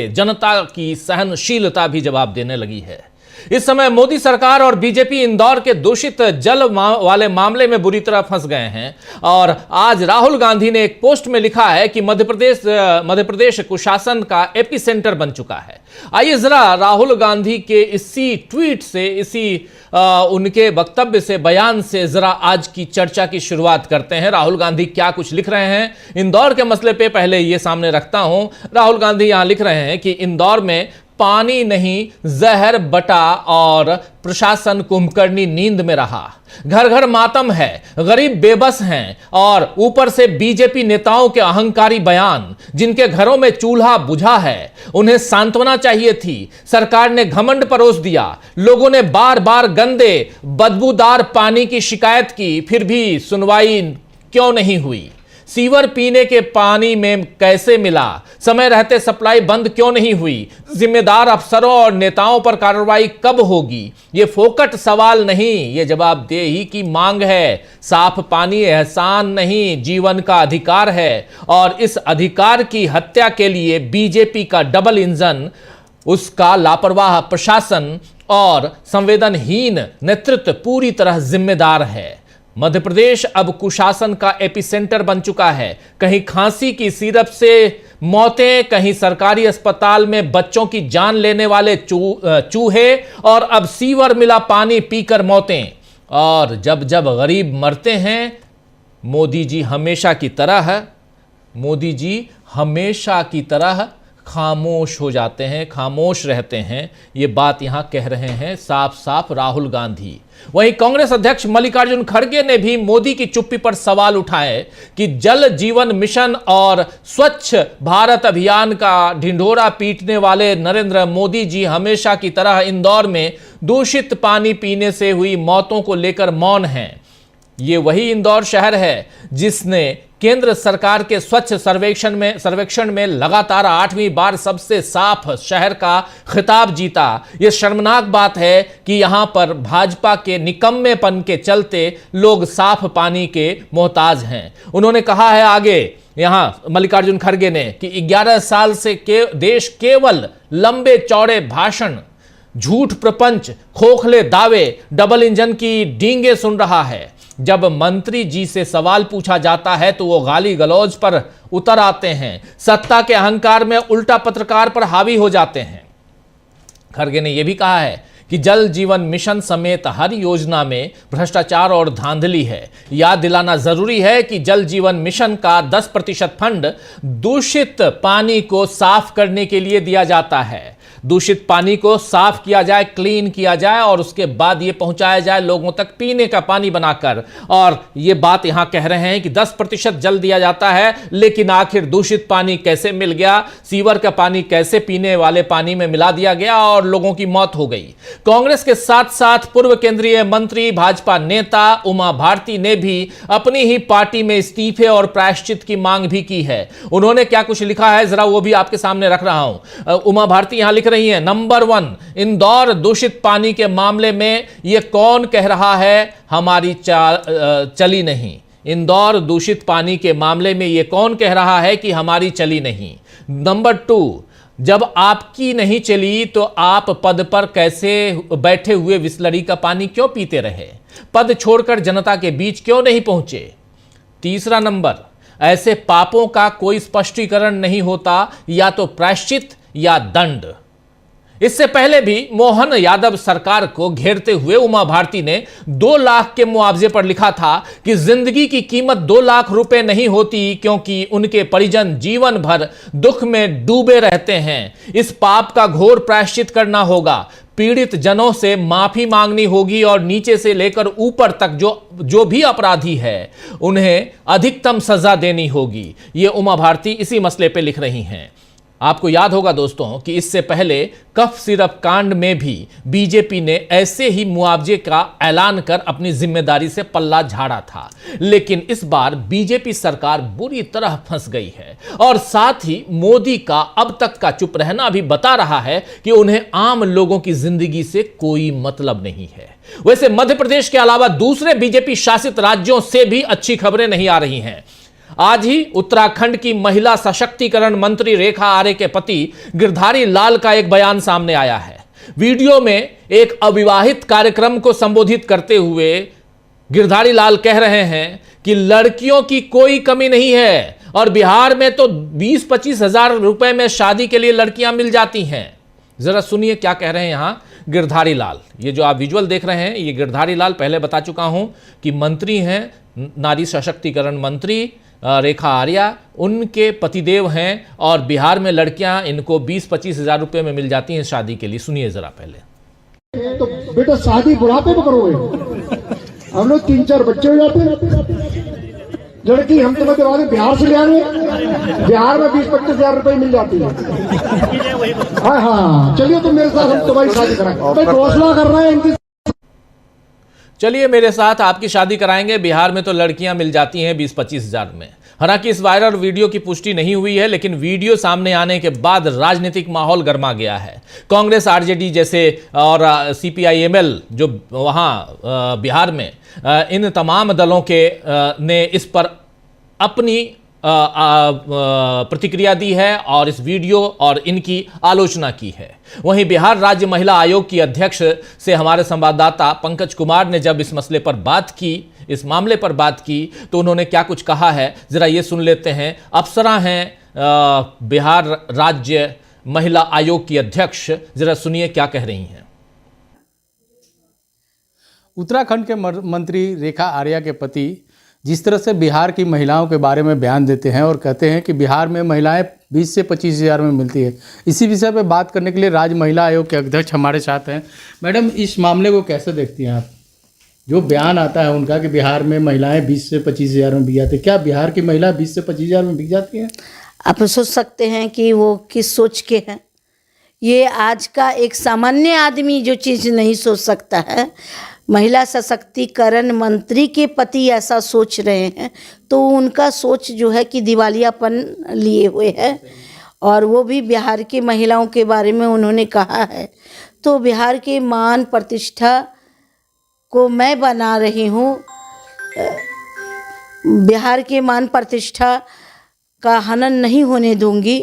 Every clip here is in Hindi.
जनता की सहनशीलता भी जवाब देने लगी है। इस समय मोदी सरकार और बीजेपी इंदौर के दूषित जल वाले मामले में बुरी तरह फंस गए हैं और आज राहुल गांधी ने एक पोस्ट में लिखा है कि मध्य प्रदेश कुशासन का एपी सेंटर बन चुका है। आइए जरा राहुल गांधी के इसी ट्वीट से, उनके वक्तव्य से, बयान से जरा आज की चर्चा की शुरुआत करते हैं। राहुल गांधी क्या कुछ लिख रहे हैं इंदौर के मसले पे पहले ये सामने रखता हूं। राहुल गांधी यहां लिख रहे हैं कि इंदौर में पानी नहीं जहर बटा और प्रशासन कुंभकर्णी नींद में रहा। घर घर मातम है, गरीब बेबस हैं और ऊपर से बीजेपी नेताओं के अहंकारी बयान। जिनके घरों में चूल्हा बुझा है उन्हें सांत्वना चाहिए थी, सरकार ने घमंड परोस दिया। लोगों ने बार बार गंदे बदबूदार पानी की शिकायत की, फिर भी सुनवाई क्यों नहीं हुई? सीवर पीने के पानी में कैसे मिला? समय रहते सप्लाई बंद क्यों नहीं हुई? जिम्मेदार अफसरों और नेताओं पर कार्रवाई कब होगी? ये फोकट सवाल नहीं, ये जवाबदेही की मांग है। साफ पानी एहसान नहीं, जीवन का अधिकार है और इस अधिकार की हत्या के लिए बीजेपी का डबल इंजन, उसका लापरवाह प्रशासन और संवेदनहीन नेतृत्व पूरी तरह जिम्मेदार है। मध्य प्रदेश अब कुशासन का एपिसेंटर बन चुका है। कहीं खांसी की सिरप से मौतें, कहीं सरकारी अस्पताल में बच्चों की जान लेने वाले चूहे और अब सीवर मिला पानी पीकर मौतें। और जब जब गरीब मरते हैं मोदी जी हमेशा की तरह खामोश हो जाते हैं, खामोश रहते हैं। ये बात यहां कह रहे हैं साफ साफ राहुल गांधी। वहीं कांग्रेस अध्यक्ष मल्लिकार्जुन खड़गे ने भी मोदी की चुप्पी पर सवाल उठाए कि जल जीवन मिशन और स्वच्छ भारत अभियान का ढिंढोरा पीटने वाले नरेंद्र मोदी जी हमेशा की तरह इंदौर में दूषित पानी पीने से हुई मौतों को लेकर मौन हैं। ये वही इंदौर शहर है जिसने केंद्र सरकार के स्वच्छ सर्वेक्षण में लगातार 8वीं बार सबसे साफ शहर का खिताब जीता। यह शर्मनाक बात है कि यहां पर भाजपा के निकम्मेपन के चलते लोग साफ पानी के मोहताज हैं। उन्होंने कहा है आगे यहां मल्लिकार्जुन खड़गे ने कि 11 साल से देश केवल लंबे चौड़े भाषण, झूठ प्रपंच, खोखले दावे, डबल इंजन की डींगे सुन रहा है। जब मंत्री जी से सवाल पूछा जाता है तो वो गाली गलौज पर उतर आते हैं, सत्ता के अहंकार में उल्टा पत्रकार पर हावी हो जाते हैं। खड़गे ने यह भी कहा है कि जल जीवन मिशन समेत हर योजना में भ्रष्टाचार और धांधली है। याद दिलाना जरूरी है कि जल जीवन मिशन का 10% फंड दूषित पानी को साफ करने के लिए दिया जाता है। दूषित पानी को साफ किया जाए, क्लीन किया जाए और उसके बाद यह पहुंचाया जाए लोगों तक पीने का पानी बनाकर। और यह बात यहां कह रहे हैं कि 10% जल दिया जाता है, लेकिन आखिर दूषित पानी कैसे मिल गया? सीवर का पानी कैसे पीने वाले पानी में मिला दिया गया और लोगों की मौत हो गई? कांग्रेस के साथ साथ पूर्व केंद्रीय मंत्री भाजपा नेता उमा भारती ने भी अपनी ही पार्टी में इस्तीफे और प्रायश्चित की मांग भी की है। उन्होंने क्या कुछ लिखा है जरा वो भी आपके सामने रख रहा हूं। उमा भारती यहां लिख रही है, नंबर 1, इंदौर दूषित पानी के मामले में यह कौन कह रहा है हमारी चली नहीं? इंदौर दूषित पानी के मामले में यह कौन कह रहा है कि हमारी चली नहीं? नंबर 2, जब आपकी नहीं चली तो आप पद पर कैसे बैठे हुए बिसलरी का पानी क्यों पीते रहे? पद छोड़कर जनता के बीच क्यों नहीं पहुंचे? तीसरा नंबर, ऐसे पापों का कोई स्पष्टीकरण नहीं होता, या तो प्रायश्चित या दंड। इससे पहले भी मोहन यादव सरकार को घेरते हुए उमा भारती ने 2 लाख के मुआवजे पर लिखा था कि जिंदगी की कीमत 2 लाख रुपए नहीं होती, क्योंकि उनके परिजन जीवन भर दुख में डूबे रहते हैं। इस पाप का घोर प्रायश्चित करना होगा, पीड़ित जनों से माफी मांगनी होगी और नीचे से लेकर ऊपर तक जो भी अपराधी है उन्हें अधिकतम सजा देनी होगी। ये उमा भारती इसी मसले पे लिख रही हैं। आपको याद होगा दोस्तों कि इससे पहले कफ सिरप कांड में भी बीजेपी ने ऐसे ही मुआवजे का ऐलान कर अपनी जिम्मेदारी से पल्ला झाड़ा था, लेकिन इस बार बीजेपी सरकार बुरी तरह फंस गई है और साथ ही मोदी का अब तक का चुप रहना भी बता रहा है कि उन्हें आम लोगों की जिंदगी से कोई मतलब नहीं है। वैसे मध्य प्रदेश के अलावा दूसरे बीजेपी शासित राज्यों से भी अच्छी खबरें नहीं आ रही हैं। आज ही उत्तराखंड की महिला सशक्तिकरण मंत्री रेखा आर्य के पति गिरधारी लाल का एक बयान सामने आया है। वीडियो में एक अविवाहित कार्यक्रम को संबोधित करते हुए गिरधारी लाल कह रहे हैं कि लड़कियों की कोई कमी नहीं है और बिहार में तो 20-25 हजार रुपए में शादी के लिए लड़कियां मिल जाती हैं। जरा सुनिए क्या कह रहे हैं यहां गिरधारी लाल। ये जो आप विजुअल देख रहे हैं, ये गिरधारी लाल, पहले बता चुका हूं कि मंत्री हैं, नारी सशक्तिकरण मंत्री रेखा आर्या, उनके पतिदेव हैं और बिहार में लड़कियां इनको 20-25 हजार रुपए में मिल जाती हैं शादी के लिए। सुनिए जरा पहले। तो बेटा शादी बुढ़ापे में करोगे, हम लोग 3-4 बच्चे हो जाते हैं। लड़की हम तुम्हें दिवा दें, बिहार से ले आएंगे, बिहार में 20-25 हजार रुपए मिल जाती है। हाँ, चलिए तो मेरे साथ हम तुम्हारी शादी कराएंगे। घोषणा कर रहे हैं इनकी, चलिए मेरे साथ आपकी शादी कराएंगे, बिहार में तो लड़कियां मिल जाती हैं 20-25 हजार में। हालांकि इस वायरल वीडियो की पुष्टि नहीं हुई है, लेकिन वीडियो सामने आने के बाद राजनीतिक माहौल गर्मा गया है। कांग्रेस, आरजेडी जैसे और CPI-ML जो वहां बिहार में इन तमाम दलों के ने इस पर अपनी प्रतिक्रिया दी है और इस वीडियो और इनकी आलोचना की है। वहीं बिहार राज्य महिला आयोग की अध्यक्ष से हमारे संवाददाता पंकज कुमार ने जब इस मसले पर बात की, इस मामले पर बात की, तो उन्होंने क्या कुछ कहा है जरा ये सुन लेते हैं। अप्सरा हैं बिहार राज्य महिला आयोग की अध्यक्ष, जरा सुनिए क्या कह रही हैं। उत्तराखंड के मंत्री रेखा आर्या के पति जिस तरह से बिहार की महिलाओं के बारे में बयान देते हैं और कहते हैं कि बिहार में महिलाएं 20 से 25 हज़ार में मिलती है, इसी विषय पर बात करने के लिए राज्य महिला आयोग के अध्यक्ष हमारे साथ हैं। मैडम, इस मामले को कैसे देखती हैं आप? जो बयान आता है उनका कि बिहार में महिलाएं 20 से 25 हज़ार में बिक जाती है, क्या बिहार की महिला 20 से 25 हज़ार में बिक जाती हैं? आप सोच सकते हैं कि वो किस सोच के हैं। ये आज का एक सामान्य आदमी जो चीज़ नहीं सोच सकता है, महिला सशक्तिकरण मंत्री के पति ऐसा सोच रहे हैं, तो उनका सोच जो है कि दिवालियापन लिए हुए है। और वो भी बिहार की महिलाओं के बारे में उन्होंने कहा है, तो बिहार के मान प्रतिष्ठा को मैं बना रही हूँ। बिहार के मान प्रतिष्ठा का हनन नहीं होने दूंगी।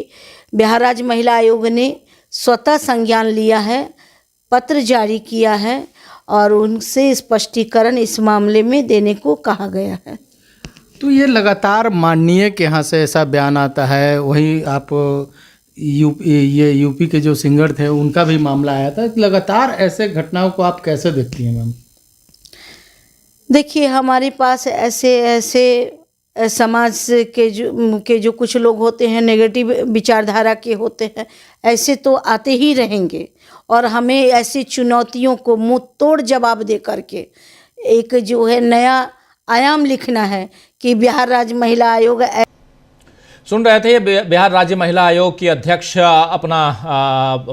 बिहार राज्य महिला आयोग ने स्वतः संज्ञान लिया है, पत्र जारी किया है और उनसे स्पष्टीकरण इस मामले में देने को कहा गया है। तो ये लगातार माननीय के यहाँ से ऐसा बयान आता है। वहीं आप यूपी के जो सिंगर थे उनका भी मामला आया था। लगातार ऐसे घटनाओं को आप कैसे देखती हैं मैम? देखिए, हमारे पास ऐसे समाज के जो कुछ लोग होते हैं, नेगेटिव विचारधारा के होते हैं, ऐसे तो आते ही रहेंगे और हमें ऐसी चुनौतियों को मुंह तोड़ जवाब दे करके एक जो है नया आयाम लिखना है कि बिहार राज्य महिला आयोग। सुन रहे थे बिहार राज्य महिला आयोग की अध्यक्ष अपना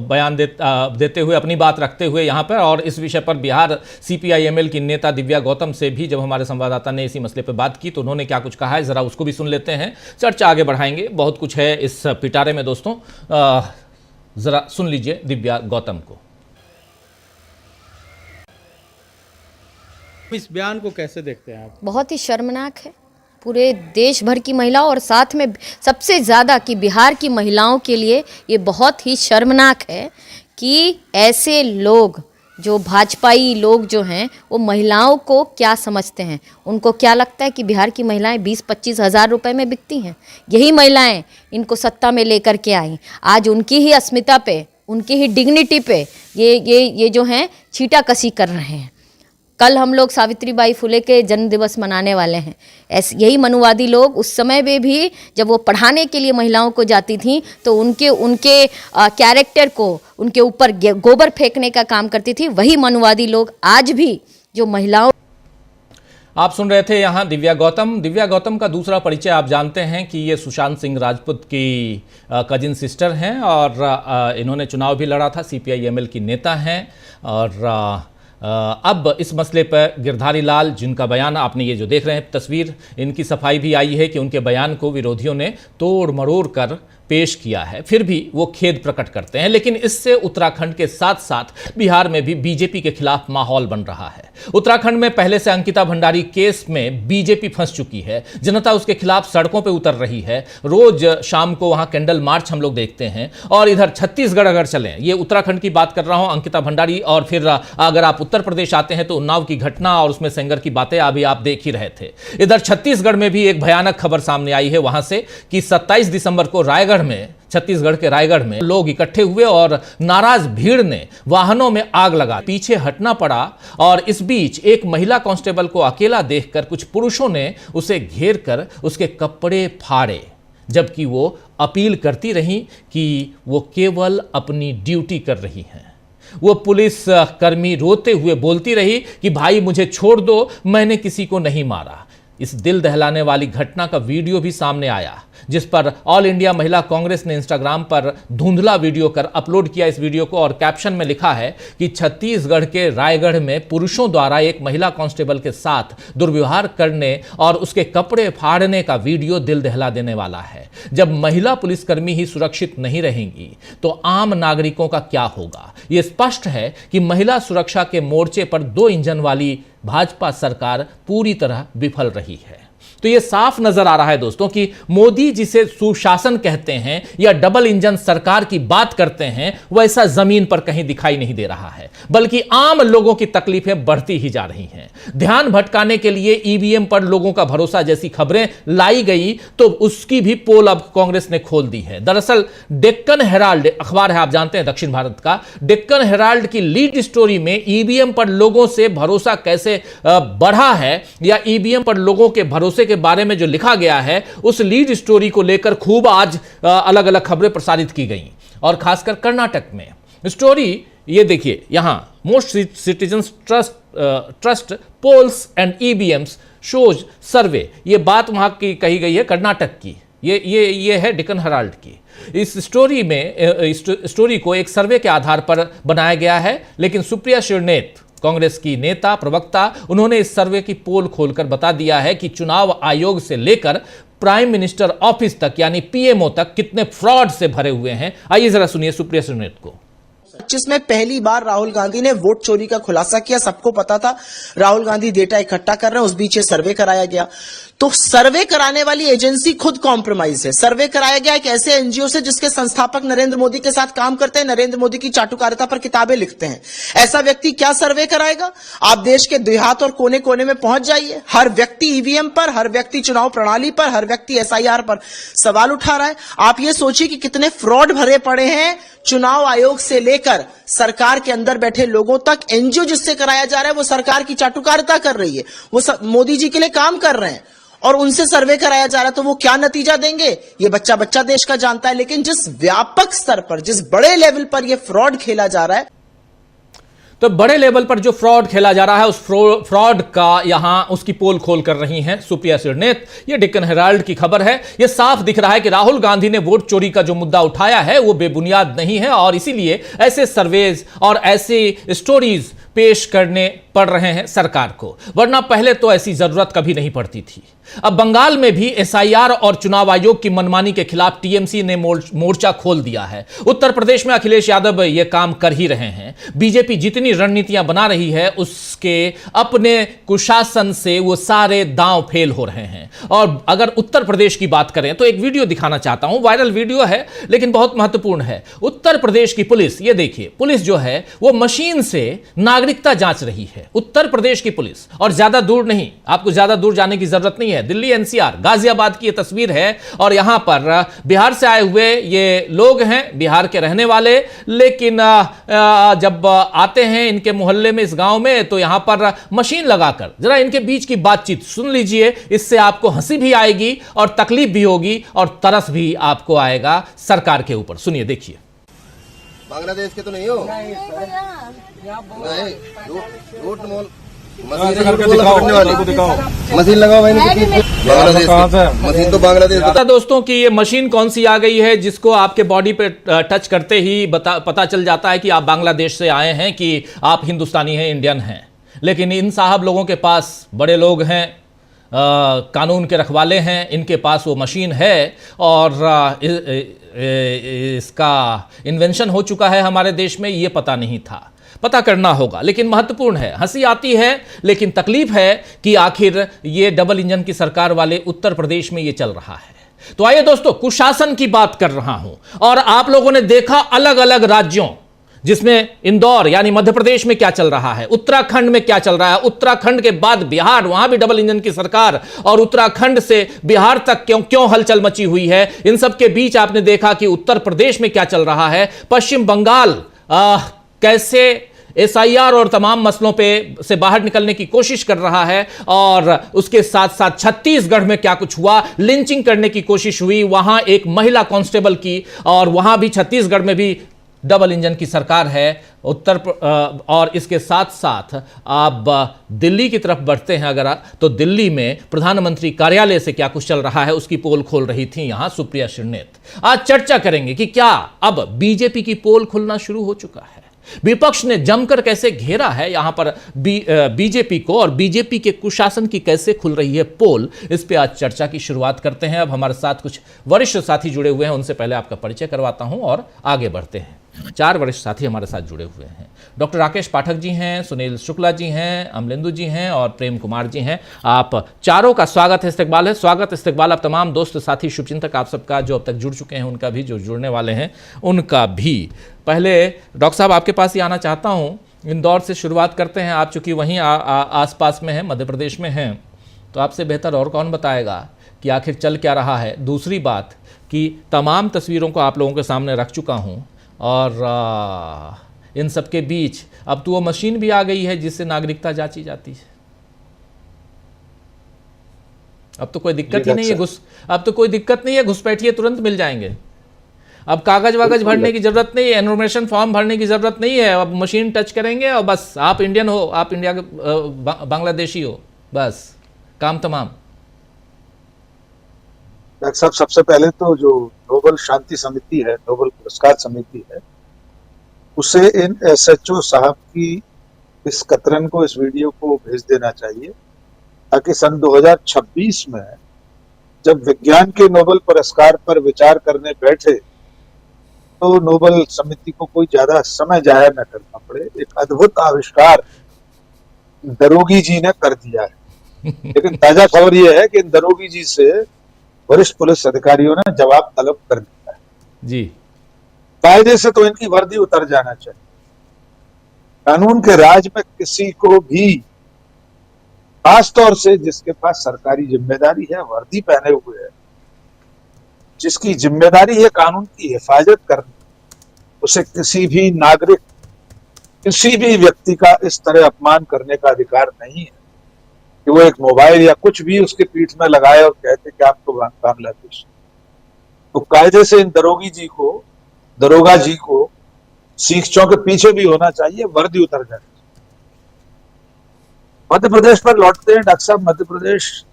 बयान देते हुए, अपनी बात रखते हुए यहाँ पर। और इस विषय पर बिहार CPI-ML की नेता दिव्या गौतम से भी जब हमारे संवाददाता ने इसी मसले पर बात की तो उन्होंने क्या कुछ कहा है, ज़रा उसको भी सुन लेते हैं। चर्चा आगे बढ़ाएंगे, बहुत कुछ है इस पिटारे में दोस्तों। ज़रा सुन लीजिए दिव्या गौतम को। इस बयान को कैसे देखते हैं आप? बहुत ही शर्मनाक है पूरे देश भर की महिलाओं और साथ में सबसे ज़्यादा कि बिहार की महिलाओं के लिए ये बहुत ही शर्मनाक है कि ऐसे लोग, जो भाजपाई लोग जो हैं, वो महिलाओं को क्या समझते हैं। उनको क्या लगता है कि बिहार की महिलाएं 20-25 हज़ार रुपए में बिकती हैं। यही महिलाएं इनको सत्ता में लेकर के आई। आज उनकी ही अस्मिता पे, उनकी ही डिग्निटी पे ये जो हैं छींटाकशी कर रहे हैं। कल हम लोग सावित्रीबाई फुले के जन्म दिवस मनाने वाले हैं। यही मनुवादी लोग उस समय में भी जब वो पढ़ाने के लिए महिलाओं को जाती थीं तो उनके कैरेक्टर को, उनके ऊपर गोबर फेंकने का काम करती थी। वही मनुवादी लोग आज भी जो महिलाओं। आप सुन रहे थे यहाँ दिव्या गौतम का दूसरा परिचय आप जानते हैं कि ये सुशांत सिंह राजपूत की कजिन सिस्टर हैं और इन्होंने चुनाव भी लड़ा था, CPI-ML की नेता हैं। और अब इस मसले पर गिरधारी लाल, जिनका बयान आपने ये जो देख रहे हैं तस्वीर, इनकी सफाई भी आई है कि उनके बयान को विरोधियों ने तोड़ मरोड़ कर पेश किया है, फिर भी वो खेद प्रकट करते हैं। लेकिन इससे उत्तराखंड के साथ साथ बिहार में भी बीजेपी के खिलाफ माहौल बन रहा है। उत्तराखंड में पहले से अंकिता भंडारी केस में बीजेपी फंस चुकी है, जनता उसके खिलाफ सड़कों पर उतर रही है। रोज शाम को वहां कैंडल मार्च हम लोग देखते हैं। और इधर छत्तीसगढ़ अगर चलें, ये उत्तराखंड की बात कर रहा हूं, अंकिता भंडारी, और फिर अगर आप उत्तर प्रदेश आते हैं तो उन्नाव की घटना और उसमें सेंगर की बातें अभी आप देख ही रहे थे। इधर छत्तीसगढ़ में भी एक भयानक खबर सामने आई है वहां से कि 27 दिसंबर को रायगढ़ में, छत्तीसगढ़ के रायगढ़ में लोग इकट्ठे हुए और नाराज भीड़ ने वाहनों में आग लगा, पीछे हटना पड़ा। और इस बीच एक महिला कांस्टेबल को अकेला देखकर कुछ पुरुषों ने उसे घेर कर उसके कपड़े फाड़े, जबकि वो अपील करती रही कि वो केवल अपनी ड्यूटी कर रही हैं। वो पुलिस कर्मी रोते हुए बोलती रही कि भाई मुझे छोड़ दो, मैंने किसी को नहीं मारा। इस दिल दहलाने वाली घटना का वीडियो भी सामने आया, जिस पर ऑल इंडिया महिला कांग्रेस ने इंस्टाग्राम पर धुंधला वीडियो कर अपलोड किया इस वीडियो को, और कैप्शन में लिखा है कि छत्तीसगढ़ के रायगढ़ में पुरुषों द्वारा एक महिला कांस्टेबल के साथ दुर्व्यवहार करने और उसके कपड़े फाड़ने का वीडियो दिल दहला देने वाला है। जब महिला पुलिसकर्मी ही सुरक्षित नहीं रहेंगी तो आम नागरिकों का क्या होगा? यह स्पष्ट है कि महिला सुरक्षा के मोर्चे पर 2 इंजन वाली भाजपा सरकार पूरी तरह विफल रही है। तो यह साफ नजर आ रहा है दोस्तों कि मोदी जिसे सुशासन कहते हैं या डबल इंजन सरकार की बात करते हैं, वैसा जमीन पर कहीं दिखाई नहीं दे रहा है, बल्कि आम लोगों की तकलीफें बढ़ती ही जा रही हैं। ध्यान भटकाने के लिए ईवीएम पर लोगों का भरोसा जैसी खबरें लाई गई तो उसकी भी पोल अब कांग्रेस ने खोल दी है। दरअसल डेक्कन हेराल्ड अखबार है, आप जानते हैं दक्षिण भारत का, डेक्कन हेराल्ड की लीड स्टोरी में ईवीएम पर लोगों से भरोसा कैसे बढ़ा है या ईवीएम पर लोगों के भरोसे के बारे में जो लिखा गया है, उस लीड स्टोरी को लेकर खूब आज अलग अलग खबरें प्रसारित की गई। और खासकर कर्नाटक में स्टोरी ये देखिए, यहां most citizens trust polls and EVMs shows survey, ये बात वहां की कही गई है, कर्नाटक की। ये है डेक्कन हेराल्ड की। इस स्टोरी को एक सर्वे के आधार पर बनाया गया है, लेकिन सुप्रिया श्रीनेत, कांग्रेस की नेता प्रवक्ता, उन्होंने इस सर्वे की पोल खोलकर बता दिया है कि चुनाव आयोग से लेकर प्राइम मिनिस्टर ऑफिस तक यानी पीएमओ तक कितने फ्रॉड से भरे हुए हैं। आइए जरा सुनिए सुप्रिया श्रीनेत को। 25 में पहली बार राहुल गांधी ने वोट चोरी का खुलासा किया। सबको पता था राहुल गांधी डेटा इकट्ठा कर रहे हैं, उस बीच ये सर्वे कराया गया। तो सर्वे कराने वाली एजेंसी खुद कॉम्प्रोमाइज है। सर्वे कराया गया एक ऐसे एनजीओ से जिसके संस्थापक नरेंद्र मोदी के साथ काम करते हैं, नरेंद्र मोदी की चाटुकारिता पर किताबें लिखते हैं। ऐसा व्यक्ति क्या सर्वे कराएगा? आप देश के देहात और कोने कोने में पहुंच जाइए, हर व्यक्ति ईवीएम पर, हर व्यक्ति चुनाव प्रणाली पर, हर व्यक्ति एसआईआर पर सवाल उठा रहा है। आप ये सोचिए कि कितने फ्रॉड भरे पड़े हैं चुनाव आयोग से लेकर सरकार के अंदर बैठे लोगों तक। एनजीओ जिससे कराया जा रहा है वो सरकार की चाटुकारिता कर रही है, वो मोदी जी के लिए काम कर रहे हैं और उनसे सर्वे कराया जा रहा है। तो वो क्या नतीजा देंगे ये बच्चा बच्चा देश का जानता है। लेकिन जिस व्यापक स्तर पर, जिस बड़े लेवल पर यह फ्रॉड खेला जा रहा है, तो बड़े लेवल पर जो फ्रॉड खेला जा रहा है, उस फ्रॉड का यहां उसकी पोल खोल कर रही हैं सुप्रिया श्रीनेत। ये डेक्कन हेराल्ड की खबर है। यह साफ दिख रहा है कि राहुल गांधी ने वोट चोरी का जो मुद्दा उठाया है वो बेबुनियाद नहीं है, और इसीलिए ऐसे सर्वेज और ऐसी स्टोरीज पेश करने पड़ रहे हैं सरकार को, वरना पहले तो ऐसी जरूरत कभी नहीं पड़ती थी। अब बंगाल में भी एसआईआर और चुनाव आयोग की मनमानी के खिलाफ टीएमसी ने मोर्चा खोल दिया है। उत्तर प्रदेश में अखिलेश यादव यह काम कर ही रहे हैं। बीजेपी जितनी रणनीतियां बना रही है उसके अपने कुशासन से वो सारे दांव फेल हो रहे हैं। और अगर उत्तर प्रदेश की बात करें तो एक वीडियो दिखाना चाहता हूं, वायरल वीडियो है लेकिन बहुत महत्वपूर्ण है। उत्तर प्रदेश की पुलिस, ये देखिए, पुलिस जो है वो मशीन से नागरिकता जांच रही है। उत्तर प्रदेश की पुलिस, और ज्यादा दूर नहीं, आपको ज्यादा दूर जाने की जरूरत नहीं है, दिल्ली एनसीआर गाजियाबाद की यह तस्वीर है। और यहां पर बिहार से आए हुए ये लोग हैं, बिहार के रहने वाले, लेकिन जब आते हैं इनके मोहल्ले में, इस गांव में, तो यहां पर मशीन लगाकर जरा इनके बीच की बातचीत सुन लीजिए। इससे आपको हंसी भी आएगी और तकलीफ भी होगी और तरस भी आपको आएगा सरकार के ऊपर। सुनिए, देखिए। बांग्लादेश के तो नहीं हो? नहीं, झूठ बोल। मशीन लगाओ भाई, बांग्लादेश मशीन तो बांग्लादेश। पता दोस्तों कि ये मशीन कौन सी आ गई है जिसको आपके बॉडी पे टच करते ही पता चल जाता है कि आप बांग्लादेश से आए हैं कि आप हिंदुस्तानी हैं, इंडियन हैं। लेकिन इन साहब लोगों के पास बड़े लोग हैं, कानून के रखवाले हैं, इनके पास वो मशीन है और इसका इन्वेंशन हो चुका है हमारे देश में, ये पता नहीं था। पता करना होगा, लेकिन महत्वपूर्ण है। हंसी आती है लेकिन तकलीफ है कि आखिर ये डबल इंजन की सरकार वाले उत्तर प्रदेश में ये चल रहा है। तो आइए दोस्तों, कुशासन की बात कर रहा हूं और आप लोगों ने देखा अलग अलग राज्यों, जिसमें इंदौर यानी मध्य प्रदेश में क्या चल रहा है, उत्तराखंड में क्या चल रहा है, उत्तराखंड के बाद बिहार, वहां भी डबल इंजन की सरकार, और उत्तराखंड से बिहार तक क्यों हलचल मची हुई है। इन सब के बीच आपने देखा कि उत्तर प्रदेश में क्या चल रहा है, पश्चिम बंगाल कैसे SIR और तमाम मसलों पे से बाहर निकलने की कोशिश कर रहा है, और उसके साथ साथ छत्तीसगढ़ में क्या कुछ हुआ, लिंचिंग करने की कोशिश हुई वहां एक महिला कांस्टेबल की, और वहां भी छत्तीसगढ़ में भी डबल इंजन की सरकार है। और इसके साथ साथ आप दिल्ली की तरफ बढ़ते हैं अगर तो दिल्ली में प्रधानमंत्री कार्यालय से क्या कुछ चल रहा है उसकी पोल खोल रही थी यहां सुप्रिया श्रीनेत। आज चर्चा करेंगे कि क्या अब बीजेपी की पोल खुलना शुरू हो चुका है, विपक्ष ने जमकर कैसे घेरा है यहां पर बीजेपी को, और बीजेपी के कुशासन की कैसे खुल रही है पोल, इस पे आज चर्चा की शुरुआत करते हैं। अब हमारे साथ कुछ वरिष्ठ साथी जुड़े हुए हैं, उनसे पहले आपका परिचय करवाता हूं और आगे बढ़ते हैं। 4 वरिष्ठ साथी हमारे साथ जुड़े हुए हैं। डॉक्टर राकेश पाठक जी हैं, सुनील शुक्ला जी हैं, अमलेंदु जी हैं और प्रेम कुमार जी हैं। आप चारों का स्वागत है, इस्तकबाल है, स्वागत इस्तकबाल। आप तमाम दोस्त साथी शुभचिंतक आप सबका, जो अब तक जुड़ चुके हैं उनका भी, जो जुड़ने वाले हैं उनका भी। पहले डॉक्टर साहब आपके पास ही आना चाहता हूँ, इंदौर से शुरुआत करते हैं। आप चूँकि वहीं आसपास में हैं, मध्य प्रदेश में हैं, तो आपसे बेहतर और कौन बताएगा कि आखिर चल क्या रहा है। दूसरी बात कि तमाम तस्वीरों को आप लोगों के सामने रख चुका हूँ, और इन सब के बीच अब तो वो मशीन भी आ गई है जिससे नागरिकता जांची जाती है। अब तो कोई दिक्कत ही नहीं है, अब तो कोई दिक्कत नहीं है, घुसपैठिए तुरंत मिल जाएंगे। अब कागज वागज भरने की जरूरत नहीं है, एनरोमेशन फॉर्म भरने की जरूरत नहीं है। अब मशीन टच करेंगे और बस आप इंडियन हो, आप इंडिया के बांग्लादेशी हो, बस काम तमाम। डॉक्टर साहब, सबसे पहले तो जो नोबेल शांति समिति है, नोबेल पुरस्कार समिति है, उसे इन SHO साहब की इस कतरन को, इस वीडियो को भेज देना चाहिए, ताकि सन 2026 में जब विज्ञान के नोबेल पुरस्कार पर विचार करने बैठे तो नोबेल समिति को कोई ज्यादा समय जाया न करना पड़े। एक अद्भुत आविष्कार दरोगी जी ने कर दिया है। लेकिन ताजा खबर यह है कि इन दरोगी जी से वरिष्ठ पुलिस अधिकारियों ने जवाब तलब कर दिया है जी। कायदे से तो इनकी वर्दी उतर जाना चाहिए। कानून के राज में किसी को भी, खासतौर से जिसके पास सरकारी जिम्मेदारी है, वर्दी पहने हुए है, जिसकी जिम्मेदारी है कानून की हिफाजत करनी, उसे किसी भी नागरिक, किसी भी व्यक्ति का इस तरह अपमान करने का अधिकार नहीं है कि वो एक मोबाइल या कुछ भी उसके पीठ में लगाए और कहते कि आप तो बांग्लादेश। तो कायदे से इन दरोगा जी को सीखचों के पीछे भी होना चाहिए, वर्दी उतर जाए। मध्य प्रदेश पर लौटते हैं डॉक्टर साहब। मध्य प्रदेश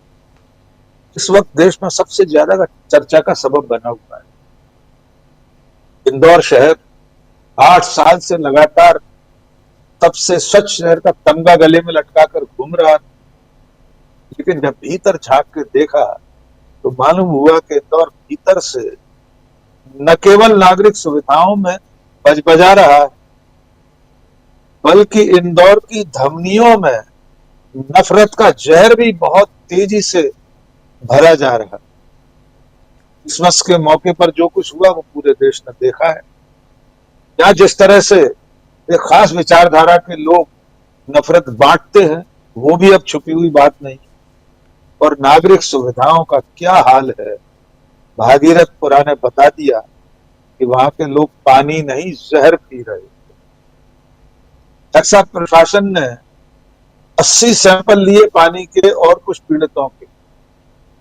इस वक्त देश में सबसे ज्यादा चर्चा का सबब बना हुआ है। इंदौर शहर 8 साल से लगातार सबसे स्वच्छ शहर का तमगा गले में लटकाकर घूम रहा, लेकिन जब भीतर झांक के देखा तो मालूम हुआ कि इंदौर भीतर से न केवल नागरिक सुविधाओं में बजबजा रहा है, बल्कि इंदौर की धमनियों में नफरत का जहर भी बहुत तेजी से भरा जा रहा है। क्रिसमस के मौके पर जो कुछ हुआ वो पूरे देश ने देखा है। यहाँ जिस तरह से एक खास विचारधारा के लोग नफरत बांटते हैं, वो भी अब छुपी हुई बात नहीं। और नागरिक सुविधाओं का क्या हाल है, भागीरथपुरा ने बता दिया कि वहां के लोग पानी नहीं जहर पी रहे। एक्सा प्रशासन ने 80 सैंपल लिए पानी के और कुछ पीड़ितों के,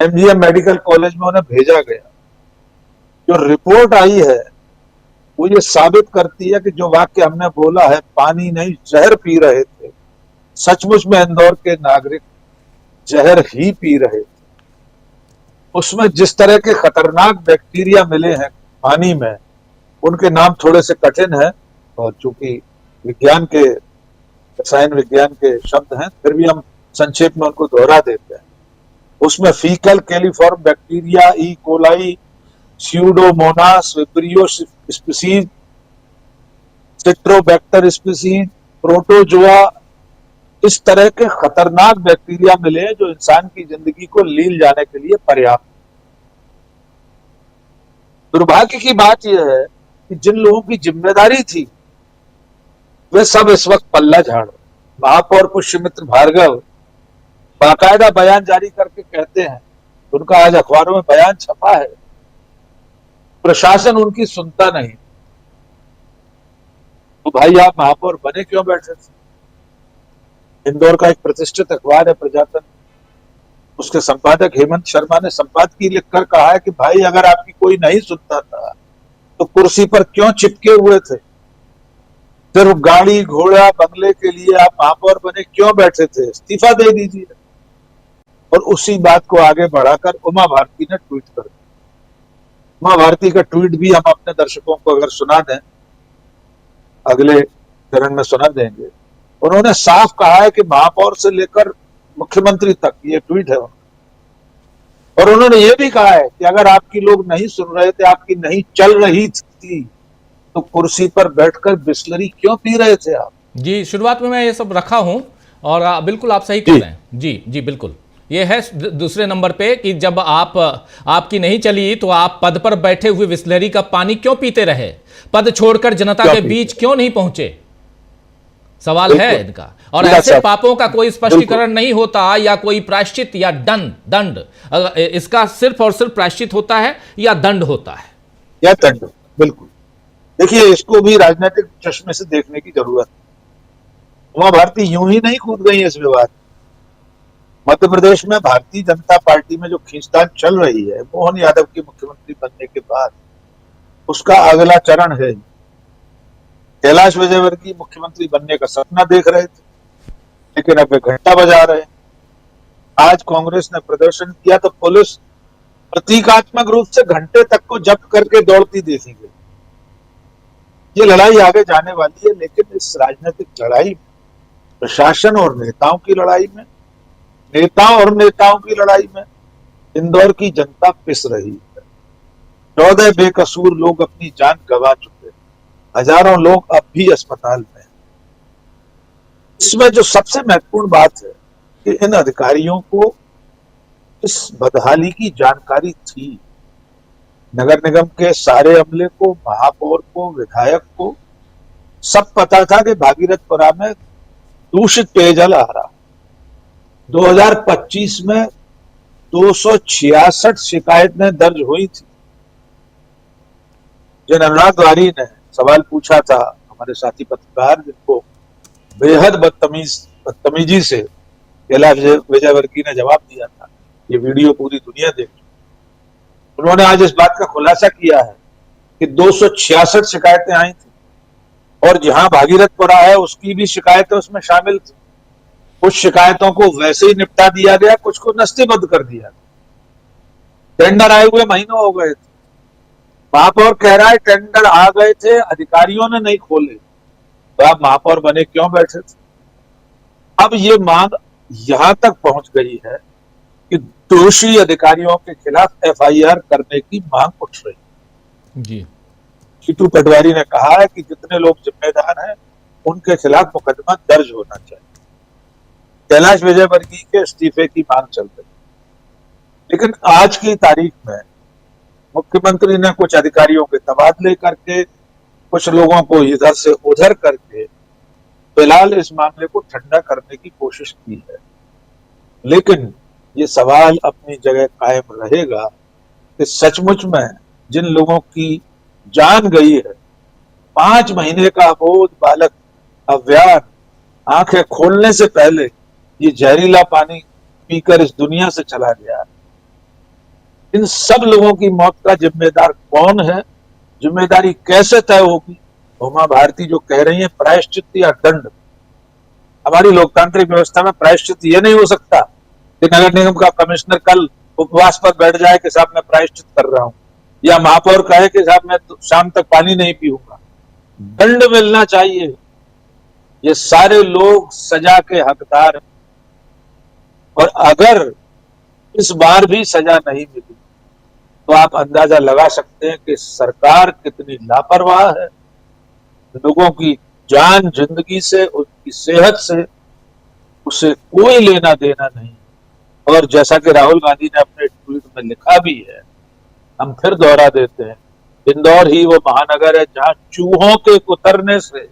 MGM मेडिकल कॉलेज में उन्हें भेजा गया। जो रिपोर्ट आई है वो ये साबित करती है कि जो वाक्य हमने बोला है, पानी नहीं जहर पी रहे थे, सचमुच में इंदौर के नागरिक जहर ही पी रहे थे। उसमें जिस तरह के खतरनाक बैक्टीरिया मिले हैं पानी में, उनके नाम थोड़े से कठिन है, और चूंकि विज्ञान के, रसायन विज्ञान के शब्द हैं, फिर भी हम संक्षेप में उनको दोहरा देते हैं। उसमें faecal coliform bacteria, E coli, Pseudomonas, Vibrio species, Citrobacter species, protozoa, इस तरह के खतरनाक बैक्टीरिया मिले हैं जो इंसान की जिंदगी को लील जाने के लिए पर्याप्त। दुर्भाग्य की बात यह है कि जिन लोगों की जिम्मेदारी थी वे सब इस वक्त पल्ला झाड़ रहे। महापौर पुष्यमित्र भार्गव बाकायदा बयान जारी करके कहते हैं, उनका आज अखबारों में बयान छपा है, प्रशासन उनकी सुनता नहीं। तो भाई आप महापौर बने क्यों बैठे थे? इंदौर का एक प्रतिष्ठित अखबार है प्रजातंत्र, उसके संपादक हेमंत शर्मा ने संपादकीय लिखकर कहा है कि भाई अगर आपकी कोई नहीं सुनता था तो कुर्सी पर क्यों चिपके हुए थे? सिर्फ गाड़ी घोड़ा बंगले के लिए आप महापौर बने क्यों बैठे थे? इस्तीफा दे दीजिए। और उसी बात को आगे बढ़ाकर उमा भारती ने ट्वीट कर दिया। उमा भारती का ट्वीट भी हम अपने दर्शकों को अगर सुना दें, अगले चरण में सुना देंगे। उन्होंने साफ कहा है कि महापौर से लेकर मुख्यमंत्री तक, ये ट्वीट है उनका। और उन्होंने ये भी कहा है कि अगर आपकी लोग नहीं सुन रहे थे, आपकी नहीं चल रही थी, तो कुर्सी पर बैठकर बिस्लरी क्यों पी रहे थे आप? जी, शुरुआत में मैं ये सब रखा हूं और बिल्कुल आप सही कह रहे हैं। जी जी बिल्कुल, ये है दूसरे नंबर पे कि जब आपकी नहीं चली तो आप पद पर बैठे हुए बिस्लरी का पानी क्यों पीते रहे? पद छोड़कर जनता के बीच क्यों नहीं पहुंचे? सवाल है इनका। और ऐसे पापों का कोई स्पष्टीकरण नहीं होता या कोई प्रायश्चित या दंड, इसका सिर्फ और सिर्फ प्रायश्चित होता है या दंड होता है? या दंड, बिल्कुल। देखिए, इसको भी राजनीतिक चश्मे से देखने की जरूरत है। उमा भारती यूं ही नहीं कूद गई इस विवाद। मध्य प्रदेश में भारतीय जनता पार्टी में जो खींचतान चल रही है मोहन यादव के मुख्यमंत्री बनने के बाद, उसका अगला चरण है। कैलाश विजयवर्गीय मुख्यमंत्री बनने का सपना देख रहे थे, लेकिन अब वे घंटा बजा रहे हैं। आज कांग्रेस ने प्रदर्शन किया तो पुलिस प्रतीकात्मक रूप से घंटे तक को जब्त करके दौड़ती देखी गई। ये लड़ाई आगे जाने वाली है, लेकिन इस राजनीतिक लड़ाई में, प्रशासन और नेताओं की लड़ाई में, नेताओं और नेताओं की लड़ाई में इंदौर की जनता पिस रही है। 14 बेकसूर लोग अपनी जान गंवा चुके हैं, हजारों लोग अब भी अस्पताल में हैं। इसमें जो सबसे महत्वपूर्ण बात है कि इन अधिकारियों को इस बदहाली की जानकारी थी। नगर निगम के सारे अमले को, महापौर को, विधायक को सब पता था कि भागीरथपुरा में दूषित पेयजल आ रहा। 2025 में 266 शिकायतें दर्ज हुई थी। जिन अनुराग द्वारी ने सवाल पूछा था, हमारे साथी पत्रकार, जिनको बेहद बदतमीजी से कैलाश विजयवर्गीय ने जवाब दिया था, ये वीडियो पूरी दुनिया देख, उन्होंने आज इस बात का खुलासा किया है कि 266 शिकायतें आई थी और जहां भागीरथपुरा है उसकी भी शिकायतें उसमें शामिल थी। कुछ शिकायतों को वैसे ही निपटा दिया गया, कुछ को नस्तीबद्ध कर दिया। टेंडर आए हुए महीनों हो गए थे। महापौर कह रहा है टेंडर आ गए थे, अधिकारियों ने नहीं खोले, तो आप महापौर बने क्यों बैठे थे? अब ये मांग यहां तक पहुंच गई है कि दोषी अधिकारियों के खिलाफ FIR करने की मांग उठ रही जी। शीतू पटवारी ने कहा है कि जितने लोग जिम्मेदार हैं उनके खिलाफ मुकदमा दर्ज होना चाहिए। कैलाश विजयवर्गीय के इस्तीफे की मांग चल रही, लेकिन आज की तारीख में मुख्यमंत्री ने कुछ अधिकारियों के तबादले करके, कुछ लोगों को इधर से उधर करके फिलहाल इस मामले को ठंडा करने की कोशिश की है। लेकिन ये सवाल अपनी जगह कायम रहेगा कि सचमुच में जिन लोगों की जान गई है, 5 महीने का अबोध बालक अव्यान आंखें खोलने से पहले ये जहरीला पानी पीकर इस दुनिया से चला गया, इन सब लोगों की मौत का जिम्मेदार कौन है? जिम्मेदारी कैसे तय होगी? उमा भारती जो कह रही है प्रायश्चित या दंड, हमारी लोकतांत्रिक व्यवस्था में प्रायश्चित ये नहीं हो सकता कि नगर निगम का कमिश्नर कल उपवास पर बैठ जाए कि साहब मैं प्रायश्चित कर रहा हूं, या महापौर कहे कि साहब मैं शाम तक पानी नहीं पीऊंगा। दंड मिलना चाहिए। ये सारे लोग सजा के हकदार हैं। और अगर इस बार भी सजा नहीं मिली, तो आप अंदाजा लगा सकते हैं कि सरकार कितनी लापरवाह है। लोगों की जान, जिंदगी से, उनकी सेहत से उसे कोई लेना देना नहीं। और जैसा कि राहुल गांधी ने अपने ट्वीट में लिखा भी है, हम फिर दोहरा देते हैं, इंदौर ही वो महानगर है जहां चूहों के कुतरने से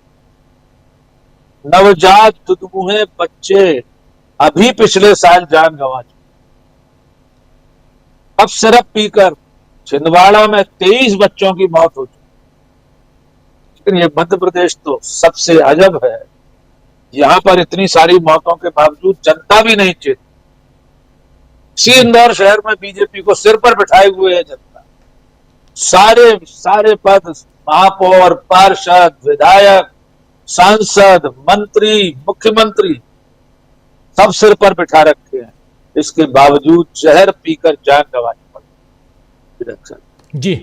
नवजात दुधमुहे बच्चे अभी पिछले साल जान गंवा चुके। अब सिरप पीकर छिंदवाड़ा में 23 बच्चों की मौत हो चुकी। लेकिन ये मध्य प्रदेश तो सबसे अजब है, यहां पर इतनी सारी मौतों के बावजूद जनता भी नहीं चेती। इसी इंदौर शहर में बीजेपी को सिर पर बिठाए हुए है जनता। सारे पद, महापौर, पार्षद, विधायक, सांसद, मंत्री, मुख्यमंत्री सब सिर पर बिठा रखे हैं। इसके बावजूद जहर पीकर जान गंवानी पड़ी। जी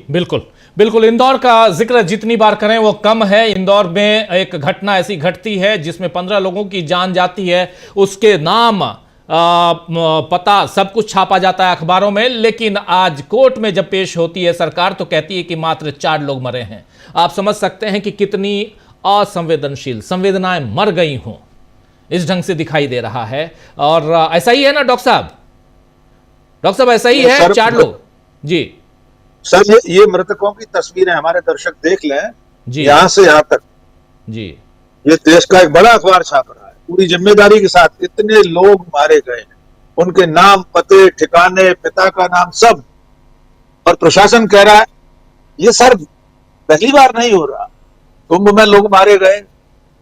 बिल्कुल इंदौर का जिक्र जितनी बार करें वो कम है। इंदौर में एक घटना ऐसी घटती है जिसमें 15 लोगों की जान जाती है, उसके नाम पता सब कुछ छापा जाता है अखबारों में, लेकिन आज कोर्ट में जब पेश होती है सरकार तो कहती है कि मात्र 4 लोग मरे हैं। आप समझ सकते हैं कि कितनी असंवेदनशील, संवेदनाएं मर गई हों, इस ढंग से दिखाई दे रहा है। और ऐसा ही है ना डॉक्टर साहब, ऐसा ही है 4 लोग। जी सर, ये मृतकों की तस्वीरें हमारे दर्शक देख लें जी, यहां से यहां तक। जी, ये देश का एक बड़ा अखबार छाप रहा है पूरी जिम्मेदारी के साथ। इतने लोग मारे गए हैं, उनके नाम, पते, ठिकाने, पिता का नाम सब, और प्रशासन कह रहा है ये सर पहली बार नहीं हो रहा। कुंभ में लोग मारे गए,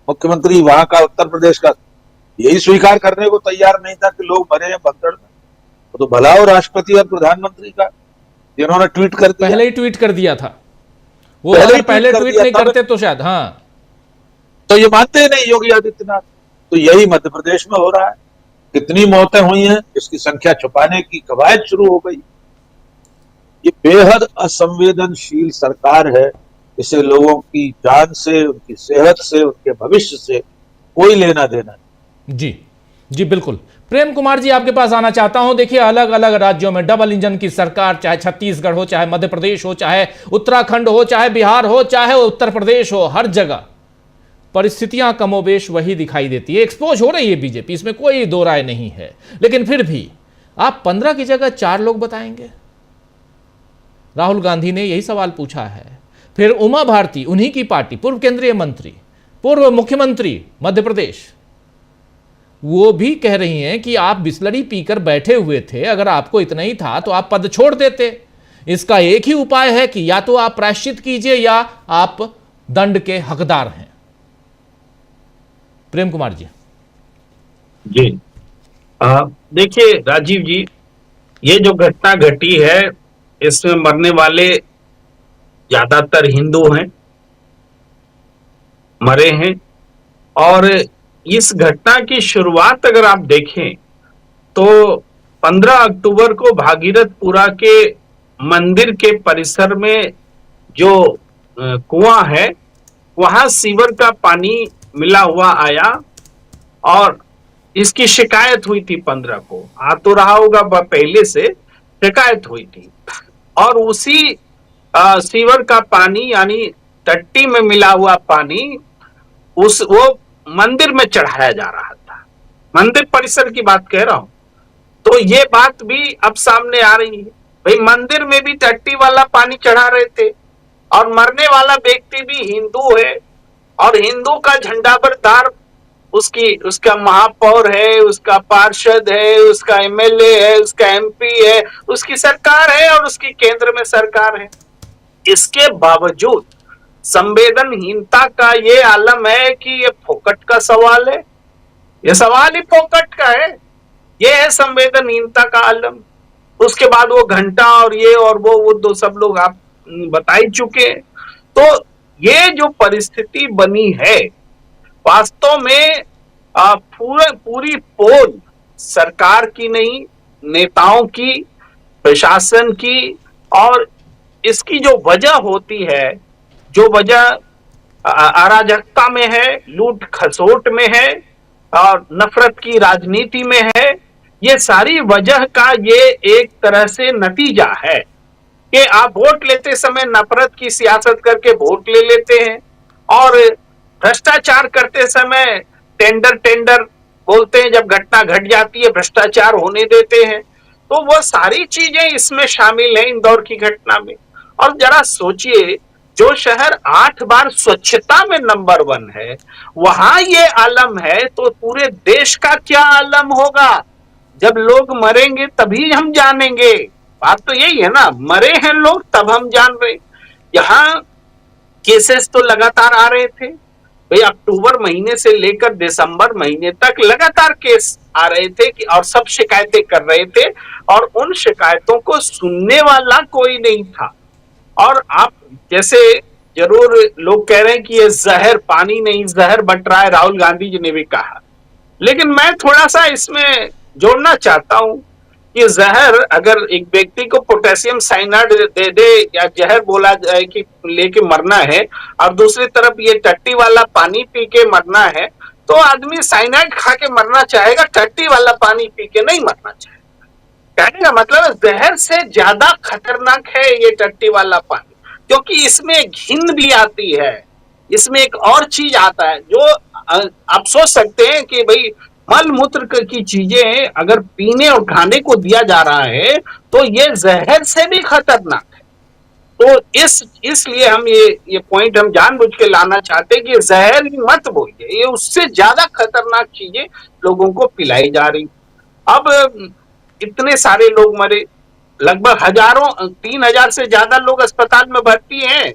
मुख्यमंत्री वहां का, उत्तर प्रदेश का, यही स्वीकार करने को तैयार नहीं था कि लोग मरे हैं भगदड़ में। तो भला हो राष्ट्रपति और प्रधानमंत्री का, जिन्होंने ट्वीट कर दिया, पहले ही ट्वीट कर दिया था वो। अगर पहले ट्वीट नहीं करते तो शायद, हाँ, तो ये मानते ही नहीं योगी आदित्यनाथ। तो यही मध्य प्रदेश में हो रहा है। कितनी मौतें हुई हैं, इसकी संख्या छुपाने की कवायद शुरू हो गई। ये बेहद असंवेदनशील सरकार है। इसे लोगों की जान से, उनकी सेहत से, उनके भविष्य से कोई लेना देना नहीं। जी बिल्कुल। प्रेम कुमार जी, आपके पास आना चाहता हूं। देखिए, अलग अलग राज्यों में डबल इंजन की सरकार, चाहे छत्तीसगढ़ हो, चाहे मध्य प्रदेश हो, चाहे उत्तराखंड हो, चाहे बिहार हो, चाहे उत्तर प्रदेश हो, हर जगह परिस्थितियां कमोबेश वही दिखाई देती है। एक्सपोज हो रही है बीजेपी, इसमें कोई दो राय नहीं है। लेकिन फिर भी आप 15 की जगह 4 लोग बताएंगे। राहुल गांधी ने यही सवाल पूछा है। फिर उमा भारती, उन्हीं की पार्टी, पूर्व केंद्रीय मंत्री, पूर्व मुख्यमंत्री मध्य प्रदेश, वो भी कह रही हैं कि आप बिस्लरी पीकर बैठे हुए थे, अगर आपको इतना ही था तो आप पद छोड़ देते। इसका एक ही उपाय है कि या तो आप प्रायश्चित कीजिए या आप दंड के हकदार हैं। प्रेम कुमार जी। जी देखिए राजीव जी, ये जो घटना घटी है इसमें मरने वाले ज्यादातर हिंदू हैं, मरे हैं। और इस घटना की शुरुआत अगर आप देखें तो 15 अक्टूबर को भागीरथपुरा के मंदिर के परिसर में जो कुआं है वहां सीवर का पानी मिला हुआ आया और इसकी शिकायत हुई थी 15 को। आ तो रहा होगा पहले से शिकायत हुई थी और उसी सीवर का पानी यानी टट्टी में मिला हुआ पानी वो मंदिर में चढ़ाया जा रहा था। मंदिर परिसर की बात कह रहा हूं। तो ये बात भी अब सामने आ रही है, भाई मंदिर में भी टट्टी वाला पानी चढ़ा रहे थे और मरने वाला व्यक्ति भी हिंदू है और हिंदू का झंडा बरदार उसका महापौर है, उसका पार्षद है, उसका एमएलए है, उसका एमपी है, उसकी सरकार है और उसकी केंद्र में सरकार है। इसके बावजूद संवेदनहीनता का ये आलम है कि ये फोकट का सवाल है, ये सवाल ही फोकट का है, ये है संवेदनहीनता का आलम। उसके बाद वो घंटा और ये और वो दो सब लोग आप बता ही चुके। तो ये जो परिस्थिति बनी है वास्तव में पूरी पोल सरकार की नहीं, नेताओं की, प्रशासन की, और इसकी जो वजह होती है, जो वजह अराजकता में है, लूट खसोट में है और नफरत की राजनीति में है, ये सारी वजह का ये एक तरह से नतीजा है कि आप वोट लेते समय नफरत की सियासत करके वोट ले लेते हैं और भ्रष्टाचार करते समय टेंडर टेंडर बोलते हैं, जब घटना घट जाती है भ्रष्टाचार होने देते हैं। तो वो सारी चीजें इसमें शामिल हैं इंदौर की घटना में। और जरा सोचिए, जो शहर 8 बार स्वच्छता में नंबर 1 है, वहां ये आलम है, तो पूरे देश का क्या आलम होगा? जब लोग मरेंगे तभी हम जानेंगे। बात तो यही है ना, मरे हैं लोग तब हम जान रहे। यहाँ केसेस तो लगातार आ रहे थे भाई, अक्टूबर महीने से लेकर दिसंबर महीने तक लगातार केस आ रहे थे कि और सब शिकायतें कर रहे थे और उन शिकायतों को सुनने वाला कोई नहीं था। और आप जैसे जरूर लोग कह रहे हैं कि ये जहर, पानी नहीं जहर बट रहा है, राहुल गांधी जी ने भी कहा, लेकिन मैं थोड़ा सा इसमें जोड़ना चाहता हूं कि जहर अगर एक व्यक्ति को पोटेशियम साइनाइड दे दे या जहर बोला जाए कि लेके मरना है, और दूसरी तरफ ये टट्टी वाला पानी पी के मरना है, तो आदमी साइनाइड खा के मरना चाहेगा, टट्टी वाला पानी पी के नहीं मरना चाहेगा। कहने का मतलब जहर से ज्यादा खतरनाक है ये टट्टी वाला पानी, क्योंकि इसमें घिन भी आती है, इसमें एक और चीज आता है जो आप सोच सकते हैं कि भाई मल मूत्र की चीजें अगर पीने और खाने को दिया जा रहा है तो ये जहर से भी खतरनाक है। तो इसलिए हम ये पॉइंट हम जानबूझ के लाना चाहते हैं कि जहर ही मत बोलिए, ये उससे ज्यादा खतरनाक चीजें लोगों को पिलाई जा रही। अब इतने सारे लोग मरे, लगभग हजारों 3000 से ज्यादा लोग अस्पताल में भर्ती हैं।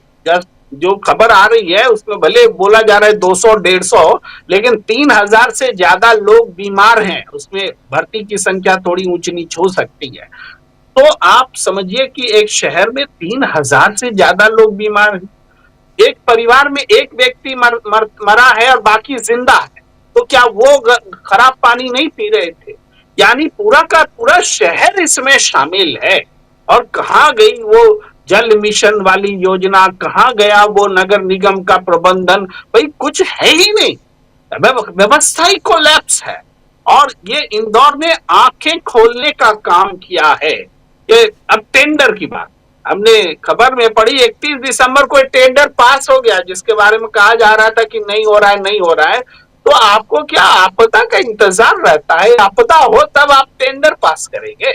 जो खबर आ रही है उसमें भले बोला जा रहा है 200-150, लेकिन 3000 से ज्यादा लोग बीमार हैं। उसमें भर्ती की संख्या थोड़ी ऊंच नीच हो सकती है। तो आप समझिए कि एक शहर में 3000 से ज्यादा लोग बीमार हैं। एक परिवार में एक व्यक्ति मरा है और बाकी जिंदा है, तो क्या वो खराब पानी नहीं पी रहे थे? यानी पूरा का पूरा शहर इसमें शामिल है। और कहाँ गई वो जल मिशन वाली योजना, कहाँ गया वो नगर निगम का प्रबंधन? भाई कुछ है ही नहीं, व्यवस्था ही कोलैप्स है। और ये इंदौर ने आंखें खोलने का काम किया है। ये अब टेंडर की बात हमने खबर में पढ़ी, 31 दिसंबर को टेंडर पास हो गया जिसके बारे में कहा जा रहा था कि नहीं हो रहा है, नहीं हो रहा है। तो आपको क्या आपदा का इंतजार रहता है? आपदा हो तब आप टेंडर पास करेंगे,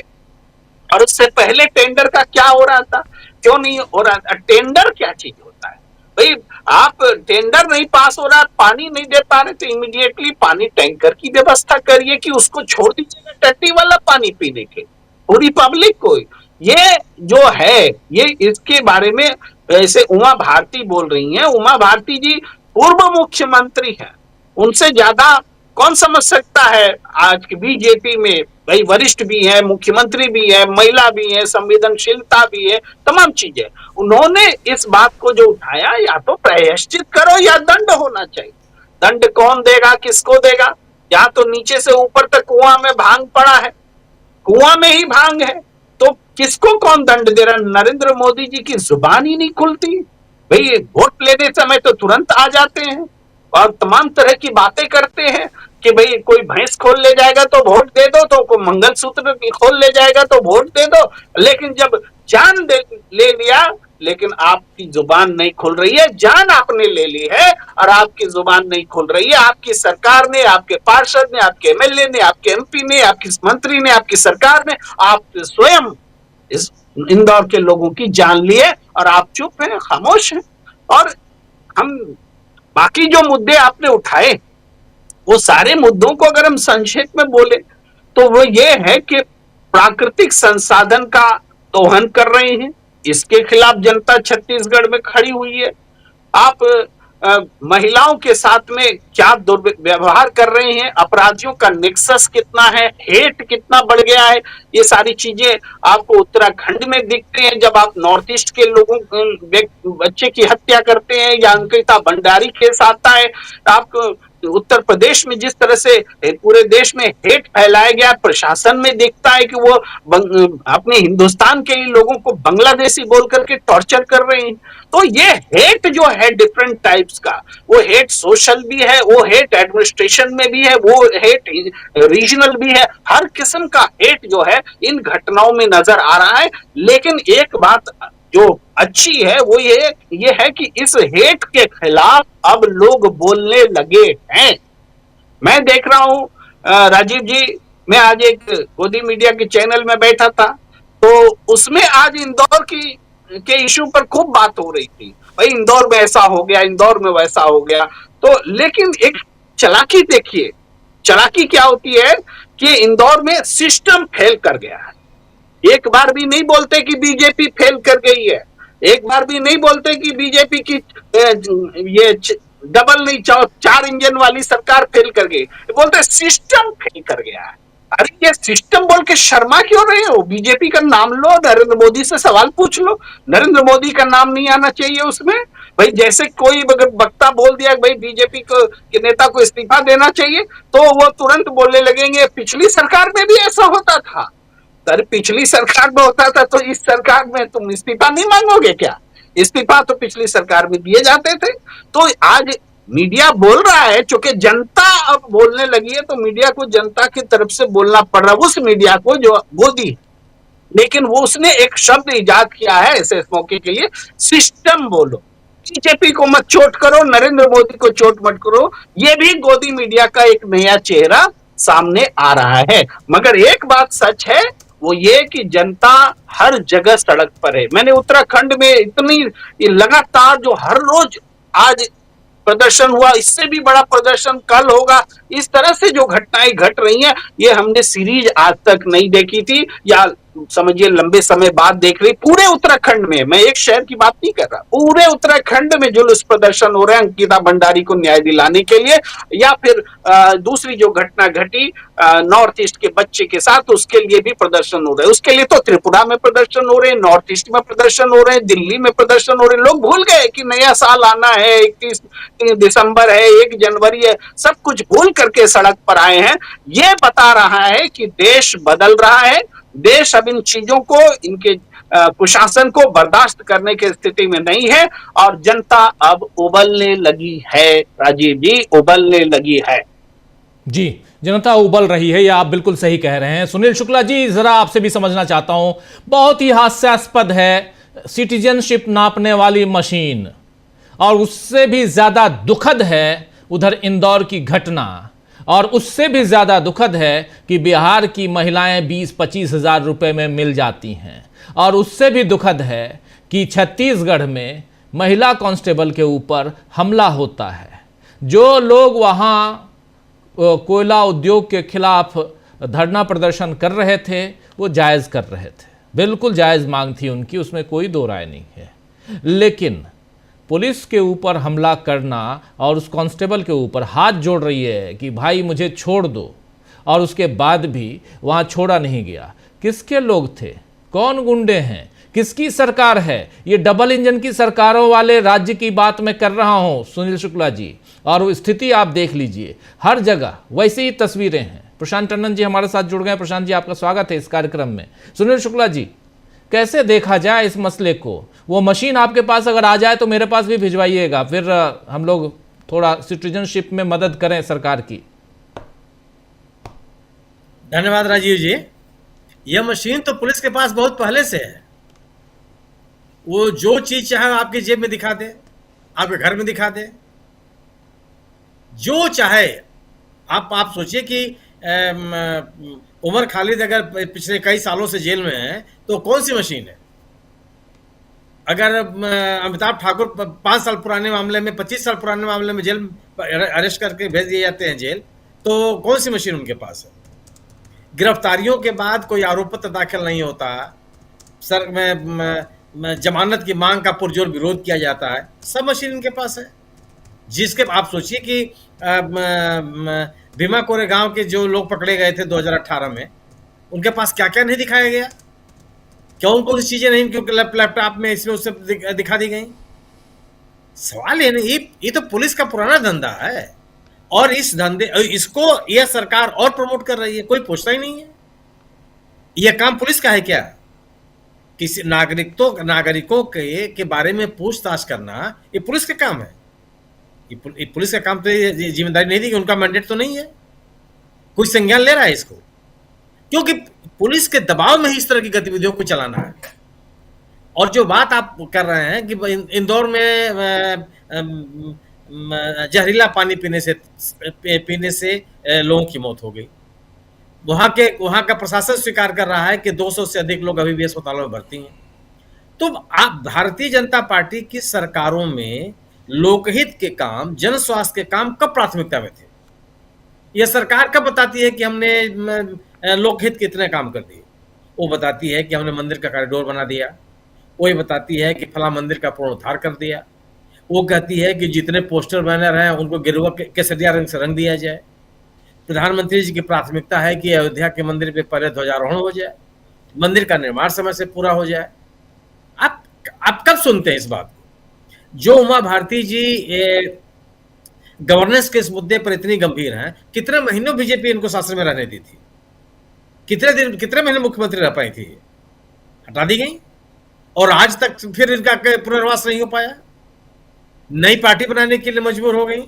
और उससे पहले टेंडर का क्या हो रहा था, क्यों नहीं हो रहा था? टेंडर क्या चीज होता है भाई? आप टेंडर नहीं पास हो रहा, पानी नहीं दे पा रहे, तो इमीडिएटली पानी टैंकर की व्यवस्था करिए कि उसको छोड़ दीजिएगा टट्टी वाला पानी पीने के पूरी पब्लिक को। ये जो है ये इसके बारे में ऐसे उमा भारती बोल रही हैं। उमा भारती जी पूर्व मुख्यमंत्री हैं, उनसे ज्यादा कौन समझ सकता है आज की बीजेपी में? भाई वरिष्ठ भी है, मुख्यमंत्री भी है, महिला भी है, संवेदनशीलता भी है, तमाम चीजें। उन्होंने इस बात को जो उठाया, या तो प्रायश्चित करो या दंड होना चाहिए। दंड कौन देगा, किसको देगा? या तो नीचे से ऊपर तक कुआं में भांग पड़ा है, कुआं में ही भांग है, तो किसको कौन दंड दे रहा? नरेंद्र मोदी जी की जुबान ही नहीं खुलती भाई। वोट लेने समय तो तुरंत आ जाते हैं और तमाम तरह की बातें करते हैं कि भाई कोई भैंस खोल ले जाएगा तो वोट दे दो, तो कोई मंगलसूत्र खोल ले जाएगा तो वोट दे दो, लेकिन जब जान ले लिया, लेकिन आपकी जुबान नहीं खुल रही है। जान आपने ले ली है और आपकी जुबान नहीं खुल रही है। आपकी सरकार ने, आपके पार्षद ने, आपके एमएलए ने, आपके एमपी ने, आपकी मंत्री ने, आपकी सरकार ने, आप स्वयं इस इंदौर के लोगों की जान लिए और आप चुप हैं, खामोश हैं। और हम बाकी जो मुद्दे आपने उठाए, वो सारे मुद्दों को अगर हम संक्षेप में बोले तो वो ये है कि प्राकृतिक संसाधन का दोहन कर रहे हैं, इसके खिलाफ जनता छत्तीसगढ़ में खड़ी हुई है। आप महिलाओं के साथ में क्या दुर्व्यवहार कर रहे हैं, अपराधियों का नेक्सस कितना है, हेट कितना बढ़ गया है, ये सारी चीजें आपको उत्तराखंड में दिखते हैं। जब आप नॉर्थ ईस्ट के लोगों बच्चे की हत्या करते हैं, या अंकिता भंडारी केस आता है, आप उत्तर प्रदेश में जिस तरह से पूरे देश में हेट फैलाया गया, प्रशासन में देखता है कि वो अपने हिंदुस्तान के लोगों को बांग्लादेशी बोल करके टॉर्चर कर रहे हैं। तो ये हेट जो है डिफरेंट टाइप्स का, वो हेट सोशल भी है, वो हेट एडमिनिस्ट्रेशन में भी है, वो हेट रीजनल भी है, हर किस्म का हेट जो है इन घटनाओं में नजर आ रहा है। लेकिन एक बात जो अच्छी है वो ये है कि इस हेट के खिलाफ अब लोग बोलने लगे हैं। मैं देख रहा हूं राजीव जी, मैं आज एक गोदी मीडिया के चैनल में बैठा था, तो उसमें आज इंदौर के इशू पर खूब बात हो रही थी, भाई इंदौर में ऐसा हो गया, इंदौर में वैसा हो गया। तो लेकिन एक चालाकी देखिए, चालाकी क्या होती है कि इंदौर में सिस्टम फेल कर गया है। एक बार भी नहीं बोलते कि बीजेपी फेल कर गई है, एक बार भी नहीं बोलते कि बीजेपी की ये डबल नहीं 4 इंजन वाली सरकार फेल कर गई, बोलते सिस्टम फेल कर गया है। अरे ये सिस्टम बोल के शर्मा क्यों रहे हो? बीजेपी का नाम लो, नरेंद्र मोदी से सवाल पूछ लो, नरेंद्र मोदी का नाम नहीं आना चाहिए उसमें। भाई जैसे कोई वक्ता बोल दिया भाई बीजेपी के नेता को इस्तीफा देना चाहिए, तो वो तुरंत बोलने लगेंगे पिछली सरकार में भी ऐसा होता था। अरे पिछली सरकार में होता था तो इस सरकार में तुम इस्तीफा नहीं मांगोगे क्या? इस्तीफा तो पिछली सरकार में दिए जाते थे। तो आज मीडिया बोल रहा है, चूंकि जनता अब बोलने लगी है तो मीडिया को जनता की तरफ से बोलना पड़ रहा है, उस मीडिया को जो गोदी, लेकिन वो उसने एक शब्द इजाद किया है ऐसे मौके के लिए, सिस्टम बोलो। बीजेपी को मत चोट करो, नरेंद्र मोदी को चोट मत करो। ये भी गोदी मीडिया का एक नया चेहरा सामने आ रहा है। मगर एक बात सच है, वो ये कि जनता हर जगह सड़क पर है। मैंने उत्तराखंड में इतनी लगातार जो हर रोज आज प्रदर्शन हुआ, इससे भी बड़ा प्रदर्शन कल होगा, इस तरह से जो घटनाएं घट रही हैं, ये हमने सीरीज आज तक नहीं देखी थी, या समझिए लंबे समय बाद देख रही। पूरे उत्तराखंड में, मैं एक शहर की बात नहीं कर रहा, पूरे उत्तराखंड में जुलूस प्रदर्शन हो रहे हैं अंकिता भंडारी को न्याय दिलाने के लिए, या फिर दूसरी जो घटना घटी नॉर्थ ईस्ट के बच्चे के साथ, उसके लिए भी प्रदर्शन हो रहे हैं। उसके लिए तो त्रिपुरा में प्रदर्शन हो रहे हैं, नॉर्थ ईस्ट में प्रदर्शन हो रहे हैं, दिल्ली में प्रदर्शन हो रहे हैं। लोग भूल गए कि नया साल आना है, 31 दिसंबर है, 1 जनवरी है, सब कुछ भूल करके सड़क पर आए हैं। ये बता रहा है कि देश बदल रहा है, देश अब इन चीजों को, इनके कुशासन को बर्दाश्त करने की स्थिति में नहीं है, और जनता अब उबलने लगी है। राजीव जी, उबलने लगी है। जी, जनता उबल रही है, यह आप बिल्कुल सही कह रहे हैं। सुनील शुक्ला जी, जरा आपसे भी समझना चाहता हूं, बहुत ही हास्यास्पद है सिटीजनशिप नापने वाली मशीन, और उससे भी ज्यादा दुखद है उधर इंदौर की घटना, और उससे भी ज्यादा दुखद है कि बिहार की महिलाएं 20-25 हजार रुपए में मिल जाती हैं, और उससे भी दुखद है कि छत्तीसगढ़ में महिला कांस्टेबल के ऊपर हमला होता है। जो लोग वहां कोयला उद्योग के खिलाफ धरना प्रदर्शन कर रहे थे, वो जायज़ कर रहे थे, बिल्कुल जायज़ मांग थी उनकी, उसमें कोई दो राय नहीं है। लेकिन पुलिस के ऊपर हमला करना और उस कांस्टेबल के ऊपर हाथ जोड़ रही है कि भाई मुझे छोड़ दो, और उसके बाद भी वहाँ छोड़ा नहीं गया। किसके लोग थे, कौन गुंडे हैं, किसकी सरकार है? ये डबल इंजन की सरकारों वाले राज्य की बात मैं कर रहा हूँ सुनील शुक्ला जी, और वो स्थिति आप देख लीजिए, हर जगह वैसी ही तस्वीरें हैं। प्रशांत टंडन जी हमारे साथ जुड़ गए। प्रशांत जी, आपका स्वागत है इस कार्यक्रम में। सुनील शुक्ला जी, कैसे देखा जाए इस मसले को? वो मशीन आपके पास अगर आ जाए तो मेरे पास भी भिजवाइएगा, फिर हम लोग थोड़ा सिटीजनशिप में मदद करें सरकार की। धन्यवाद राजीव जी। यह मशीन तो पुलिस के पास बहुत पहले से है। वो जो चीज चाहे आपकी जेब में दिखा दे, आपके घर में दिखा दे, जो चाहे। आप सोचिए कि उमर खालिद अगर पिछले कई सालों से जेल में है तो कौन सी मशीन है? अगर अमिताभ ठाकुर 5 साल पुराने मामले में, 25 साल पुराने मामले में जेल अरेस्ट करके भेज दिए जाते हैं जेल, तो कौन सी मशीन उनके पास है? गिरफ्तारियों के बाद कोई आरोप पत्र दाखिल नहीं होता, सर में जमानत की मांग का पुरजोर विरोध किया जाता है, सब मशीन इनके पास है। जिसके आप सोचिए कि भीमा कोरेगांव के जो लोग पकड़े गए थे 2018 में, उनके पास क्या क्या नहीं दिखाया गया? क्यों उनको कुछ चीजें नहीं, क्योंकि लैपटॉप में इसमें उससे दिखा दी गई? सवाल ये नहीं, ये तो पुलिस का पुराना धंधा है। और इस धंधे इसको यह सरकार और प्रमोट कर रही है, कोई पूछता ही नहीं है। यह काम पुलिस का है क्या? किसी नागरिकों के बारे में पूछताछ करना ये पुलिस का काम है। ये पुलिस का काम तो ये जिम्मेदारी नहीं दी कि उनका मैंडेट तो नहीं है, कोई संज्ञान ले रहा है इसको, क्योंकि पुलिस के दबाव में ही इस तरह की गतिविधियों को चलाना है। और जो बात आप कर रहे हैं कि इंदौर में जहरीला पानी पीने से लोगों की मौत हो गई, वहां का प्रशासन स्वीकार कर रहा है कि 200 से अधिक लोग अभी भी अस्पतालों में भर्ती हैं। तो आप भारतीय जनता पार्टी की सरकारों में लोकहित के काम, जन स्वास्थ्य के काम कब प्राथमिकता में थे? यह सरकार कब बताती है कि हमने लोकहित के इतने काम कर दिए? वो बताती है कि हमने मंदिर का कॉरिडोर बना दिया, वो ये बताती है कि फला मंदिर का पुनरुद्धार कर दिया, वो कहती है कि जितने पोस्टर बैनर हैं उनको गेरुआ केसरिया रंग से रंग दिया जाए। प्रधानमंत्री जी की प्राथमिकता है कि अयोध्या के मंदिर पे पहले ध्वजारोहण हो जाए, मंदिर का निर्माण समय से पूरा हो जाए। आप कब सुनते हैं इस बात को? जो उमा भारती जी गवर्नेंस के इस मुद्दे पर इतनी गंभीर हैं, कितने महीनों बीजेपी इनको शासन में रहने दी थी? कितने महीने मुख्यमंत्री रह पाई थी? हटा दी गई और आज तक फिर इनका पुनर्वास नहीं हो पाया, नई पार्टी बनाने के लिए मजबूर हो गई।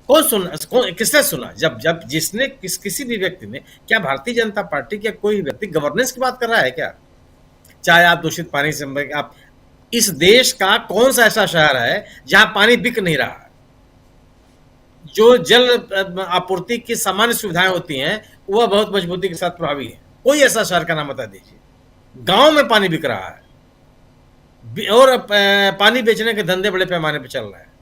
किसने सुना? जब जिसने किसी भी व्यक्ति ने, क्या भारतीय जनता पार्टी का कोई व्यक्ति गवर्नेंस की बात कर रहा है क्या? चाहे आप दूषित पानी से, आप इस देश का कौन सा ऐसा शहर है जहां पानी बिक नहीं रहा है? जो जल आपूर्ति की सामान्य सुविधाएं होती हैं वह बहुत मजबूती के साथ प्रभावी है। कोई ऐसा शहर का नाम बता दीजिए। गांव में पानी बिक रहा है और पानी बेचने के धंधे बड़े पैमाने पर चल रहे हैं।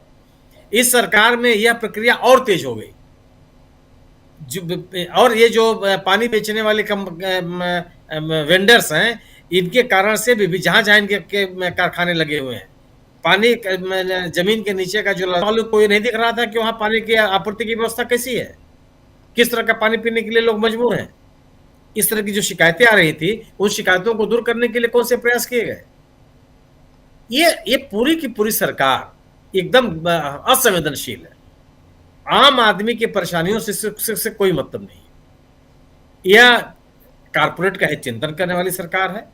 इस सरकार में यह प्रक्रिया और तेज हो गई। और ये जो पानी बेचने वाले वेंडर्स हैं, इनके कारण से भी जहां जहां इनके कारखाने लगे हुए हैं, पानी जमीन के नीचे का जो मालूम कोई नहीं दिख रहा था कि वहां पानी की आपूर्ति की व्यवस्था कैसी है, किस तरह का पानी पीने के लिए लोग मजबूर हैं। इस तरह की जो शिकायतें आ रही थी, उन शिकायतों को दूर करने के लिए कौन से प्रयास किए गए? ये पूरी की पूरी सरकार एकदम असंवेदनशील है। आम आदमी की परेशानियों से कोई मतलब नहीं। यह कारपोरेट का हित चिंतन करने वाली सरकार है,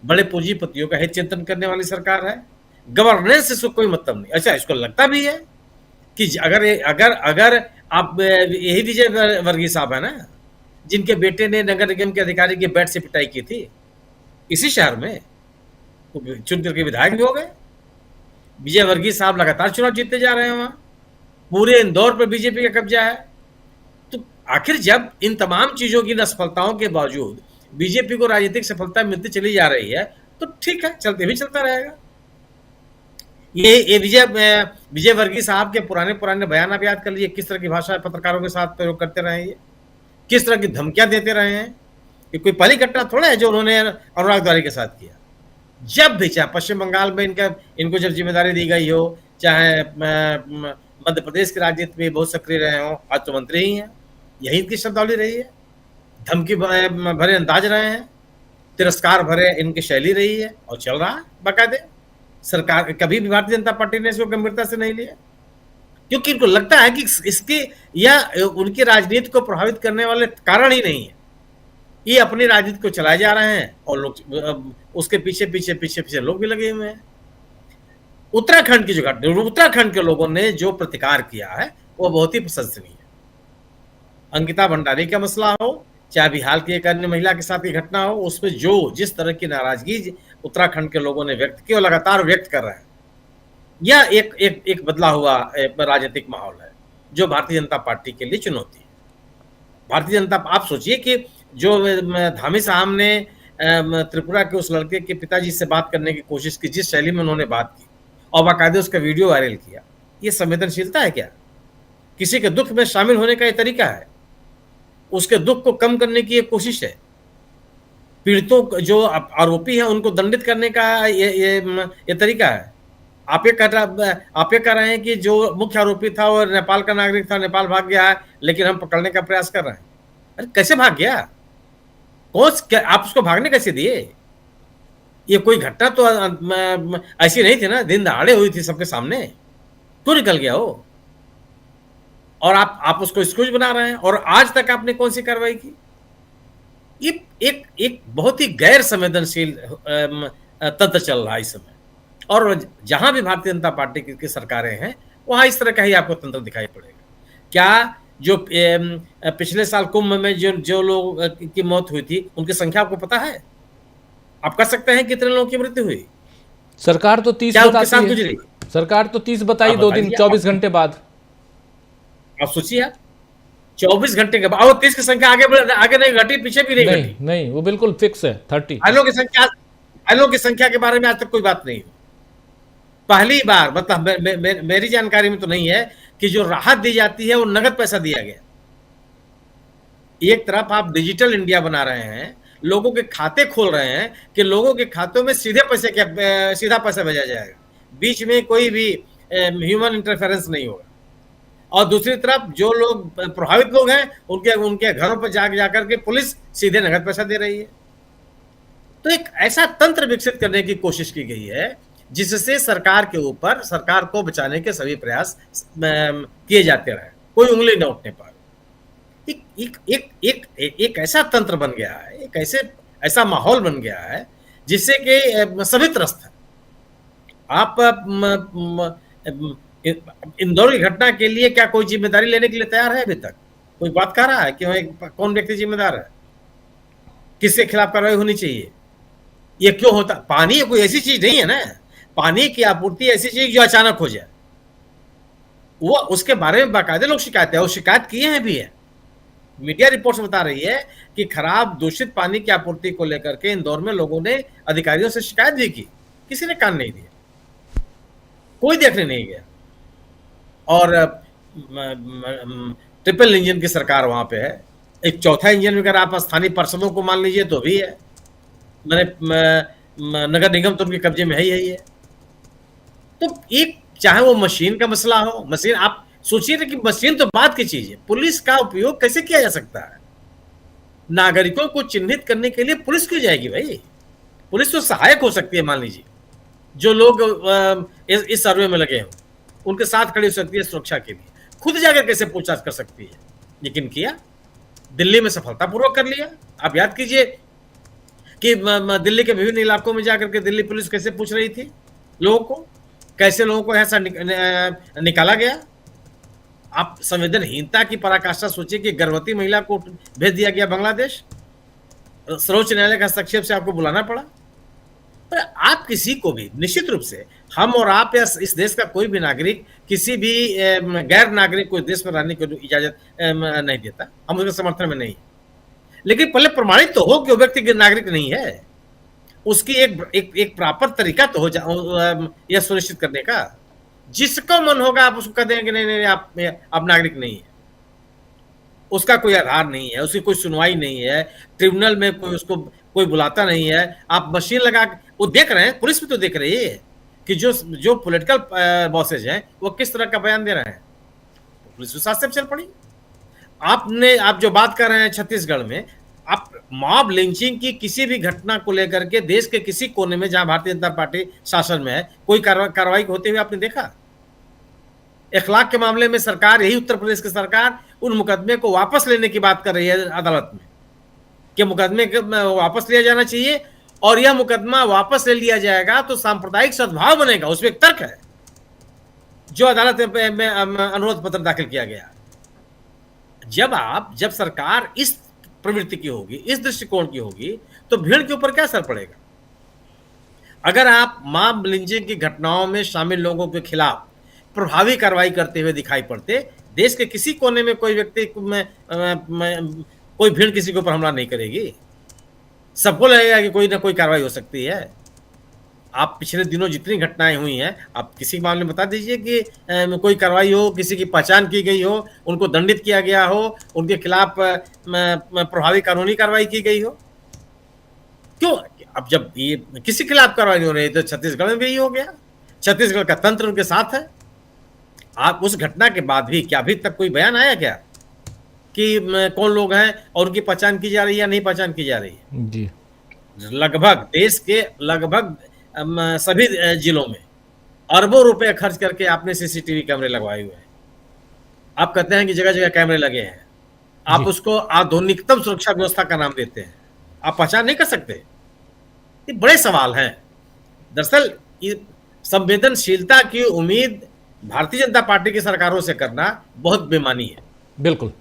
बड़े पूंजीपतियों का हित चिंतन करने वाली सरकार है। गवर्नेंस से कोई मतलब नहीं। अच्छा, इसको लगता भी है कि अगर आप, यही विजय वर्गीय साहब है ना, जिनके बेटे ने नगर निगम के अधिकारी के बेड से पिटाई की थी इसी शहर में, चुन करके विधायक भी हो गए। विजय वर्गीय साहब लगातार चुनाव जीतते जा रहे हैं, वहां पूरे इंदौर पर बीजेपी का कब्जा है। तो आखिर जब इन तमाम चीजों की असफलताओं के बावजूद बीजेपी को राजनीतिक सफलता मिलती चली जा रही है, तो ठीक है, चलता रहेगा। ये विजय वर्गीय साहब के पुराने बयान आप याद कर लीजिए, किस तरह की भाषा पत्रकारों के साथ प्रयोग करते रहे, ये किस तरह की धमकियां देते रहे हैं। ये कोई पहली घटना थोड़ा है जो उन्होंने अनुराग द्वारी के साथ किया। जब भी, चाहे पश्चिम बंगाल में इनको जब जिम्मेदारी दी गई हो, चाहे मध्य प्रदेश की राजनीति में बहुत सक्रिय रहे हो, आज तो मंत्री ही हैं, यही इनकी शब्दावली रही है। धमकी भरे अंदाज रहे हैं, तिरस्कार भरे इनकी शैली रही है और चल रहा है बाकायदे। सरकार कभी भी भारतीय जनता पार्टी ने इसको गंभीरता से नहीं लिया, क्योंकि इनको लगता है कि इसके या उनकी राजनीति को प्रभावित करने वाले कारण ही नहीं है। ये अपनी राजनीति को चलाए जा रहे हैं और लोग उसके पीछे लोग भी लगे हुए हैं। उत्तराखंड की जो घटना, उत्तराखंड के लोगों ने जो प्रतिकार किया है वो बहुत ही प्रशंसनीय है। अंकिता भंडारी का मसला हो, चाहे बिहार की एक अन्य महिला के साथ की घटना हो, उसमें जिस तरह की नाराजगी उत्तराखंड के लोगों ने व्यक्त की और लगातार व्यक्त कर रहे हैं, यह एक बदला हुआ राजनीतिक माहौल है जो भारतीय जनता पार्टी के लिए चुनौती है। भारतीय जनता, आप सोचिए कि जो धामी साहब ने त्रिपुरा के उस लड़के के पिताजी से बात करने की कोशिश की, जिस शैली में उन्होंने बात की और बाकायदे उसका वीडियो वायरल किया, ये संवेदनशीलता है क्या? किसी के दुख में शामिल होने का ये तरीका है? उसके दुख को कम करने की एक कोशिश है। पीड़ितों, जो आरोपी हैं, उनको दंडित करने का ये तरीका है। आप ये कह रहे हैं कि जो मुख्य आरोपी था वो नेपाल का नागरिक था, नेपाल भाग गया है, लेकिन हम पकड़ने का प्रयास कर रहे हैं। अरे कैसे भाग गया? आप उसको भागने कैसे दिए? ये कोई घटना तो ऐसी नहीं थी ना, दिन दहाड़े हुई थी सबके सामने, क्यों निकल गया हो? और आप उसको एक्सक्यूज बना रहे हैं। और आज तक आपने कौन सी कार्रवाई की? ये एक बहुत ही गैर संवेदनशील तंत्र चल रहा है इस समय। और जहां भी भारतीय जनता पार्टी की सरकारें हैं वहां इस तरह का ही आपको तंत्र दिखाई पड़ेगा। क्या जो पिछले साल कुंभ में जो लोग की मौत हुई थी उनकी संख्या आपको पता है? आप कर सकते हैं कितने लोगों की मृत्यु हुई? सरकार तो 30 क्या उनके साथ बताती है। गुजरी? सरकार तो 30 बताई, आप 2 दिन बताइए, 24 घंटे बाद। आप सोचिए, आप 24 घंटे के बाद और 30 की संख्या आगे नहीं घटी, पीछे भी नहीं घटी। नहीं, वो बिल्कुल फिक्स है 30। घायलों की संख्या के बारे में आज तक कोई बात नहीं हुई। पहली बार, मतलब मेरी जानकारी में तो नहीं है कि जो राहत दी जाती है वो नगद पैसा दिया गया। एक तरफ आप डिजिटल इंडिया बना रहे हैं, लोगों के खाते खोल रहे हैं कि लोगों के खातों में सीधा पैसा भेजा जाएगा, बीच में कोई भी ह्यूमन इंटरफेरेंस नहीं होगा। और दूसरी तरफ जो लोग प्रभावित लोग हैं उनके घरों पर जाकर के पुलिस सीधे नगद पैसा दे रही है। तो एक ऐसा तंत्र विकसित करने की कोशिश की गई है जिससे सरकार को बचाने के सभी प्रयास किए जाते रहे, कोई उंगली न उठने पाए। एक ऐसा तंत्र बन गया है, एक ऐसा माहौल बन गया है जिससे कि सभी त्रस्त है। आप इंदौर की घटना के लिए क्या कोई जिम्मेदारी लेने के लिए तैयार है? अभी तक कोई बात कह रहा है कि कौन व्यक्ति जिम्मेदार है, किसके खिलाफ कार्रवाई होनी चाहिए? ये क्यों होता? पानी कोई ऐसी चीज नहीं है ना, पानी की आपूर्ति ऐसी चीज जो अचानक हो जाए, वो उसके बारे में बाकायदे लोग शिकायतें, वो शिकायत किए हैं भी है। मीडिया रिपोर्ट्स बता रही है कि खराब दूषित पानी की आपूर्ति को लेकर के इंदौर में लोगों ने अधिकारियों से शिकायत भी की, किसी ने कान नहीं दिया, कोई देखने नहीं गया। और ट्रिपल इंजन की सरकार वहां पे है, एक चौथा इंजन अगर आप स्थानीय पार्षदों को मान लीजिए तो भी है, मैंने नगर निगम तो उनके कब्जे में है ही है। तो एक चाहे वो मशीन का मसला हो, मशीन आप सोचिए कि मशीन तो बात की चीज है, पुलिस का उपयोग कैसे किया जा सकता है? नागरिकों को चिन्हित करने के लिए पुलिस क्यों जाएगी भाई? पुलिस तो सहायक हो सकती है, मान लीजिए जो लोग इस सर्वे में लगे हों उनके साथ खड़ी हो सकती है सुरक्षा के लिए, खुद जाकर कैसे पूछताछ कर सकती है? लेकिन किया, दिल्ली में सफलतापूर्वक कर लिया। आप याद कीजिए कि दिल्ली के विभिन्न इलाकों में जाकर के दिल्ली पुलिस कैसे पूछ रही थी लोगों को, कैसे लोगों को ऐसा निकाला गया। आप संवेदनहीनता की पराकाष्ठा सोचिए कि गर्भवती महिला को भेज दिया गया बांग्लादेश, सर्वोच्च न्यायालय के हस्तक्षेप से आपको बुलाना पड़ा। पर आप किसी को भी, निश्चित रूप से हम और आप या इस देश का कोई भी नागरिक किसी भी गैर नागरिक को देश में रहने की इजाजत नहीं देता, हम उसके समर्थन में नहीं। लेकिन पहले प्रमाणित तो हो कि वो व्यक्ति नागरिक नहीं है, उसकी एक प्रॉपर तरीका तो हो यह सुनिश्चित करने का। जिसको मन होगा आप उसको कह देंगे नहीं आप नागरिक नहीं है, उसका कोई आधार नहीं है, उसकी कोई सुनवाई नहीं है, ट्रिब्यूनल में कोई बुलाता नहीं है। आप मशीन लगा, वो देख रहे हैं, पुलिस भी तो देख रही है कि जो पॉलिटिकल बॉसेज हैं वो किस तरह का बयान दे रहे हैं, पुलिस के साथ से चल पड़ी। आप जो बात कर रहे हैं छत्तीसगढ़ में, आप मॉब लिंचिंग की किसी भी घटना को लेकर के देश के किसी कोने में जहां भारतीय जनता पार्टी शासन में है कोई कार्रवाई होते हुए आपने देखा? इखलाक के मामले में सरकार, यही उत्तर प्रदेश की सरकार उन मुकदमे को वापस लेने की बात कर रही है अदालत में कि मुकदमे वापस लिया जाना चाहिए, और यह मुकदमा वापस ले लिया जाएगा तो सांप्रदायिक सद्भाव बनेगा। उसमें एक तर्क है जो अदालत में अनुरोध पत्र दाखिल किया गया। जब सरकार इस प्रवृत्ति की होगी, इस दृष्टिकोण की होगी, तो भीड़ के ऊपर क्या असर पड़ेगा? अगर आप मॉब लिंचिंग की घटनाओं में शामिल लोगों के खिलाफ प्रभावी कार्रवाई करते हुए दिखाई पड़ते, देश के किसी कोने में कोई व्यक्ति कोई भीड़ किसी के ऊपर हमला नहीं करेगी, सबको लगेगा कि कोई ना कोई कार्रवाई हो सकती है। आप पिछले दिनों जितनी घटनाएं हुई हैं, आप किसी मामले में बता दीजिए कि कोई कार्रवाई हो, किसी की पहचान की गई हो, उनको दंडित किया गया हो, उनके खिलाफ प्रभावी कानूनी कार्रवाई की गई हो। क्यों? अब जब ये किसी के खिलाफ कार्रवाई नहीं हो रही तो छत्तीसगढ़ में भी यही हो गया। छत्तीसगढ़ का तंत्र उनके साथ है। आप उस घटना के बाद भी क्या अभी तक कोई बयान आया क्या कि कौन लोग हैं और उनकी पहचान की जा रही है या नहीं पहचान की जा रही है? जी, लगभग देश के लगभग सभी जिलों में अरबों रुपए खर्च करके आपने सीसीटीवी कैमरे लगवाए हुए हैं। आप कहते हैं कि जगह जगह कैमरे लगे हैं, आप उसको आधुनिकतम सुरक्षा व्यवस्था का नाम देते हैं, आप पहचान नहीं कर सकते? ये बड़े सवाल हैं। दरअसल ये संवेदनशीलता की उम्मीद भारतीय जनता पार्टी की सरकारों से करना बहुत बेमानी है। बिल्कुल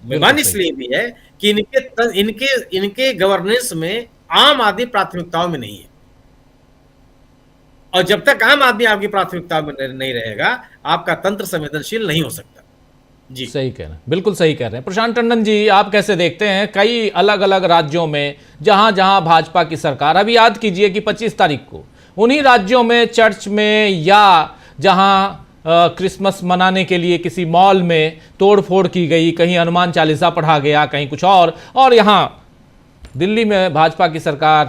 बेमानी इसलिए भी है कि इनके गवर्नेंस में आम आदमी प्राथमिकताओं में नहीं है, और जब तक आम आदमी आपकी प्राथमिकता में नहीं रहेगा, आपका तंत्र संवेदनशील नहीं हो सकता। जी सही कह रहे हैं, बिल्कुल सही कह रहे हैं। प्रशांत टंडन जी, आप कैसे देखते हैं कई अलग अलग राज्यों में जहां जहां भाजपा की सरकार, अभी याद कीजिए कि 25 तारीख को उन्हीं राज्यों में चर्च में या जहां क्रिसमस मनाने के लिए किसी मॉल में तोड़फोड़ की गई, कहीं हनुमान चालीसा पढ़ा गया, कहीं कुछ और यहाँ दिल्ली में भाजपा की सरकार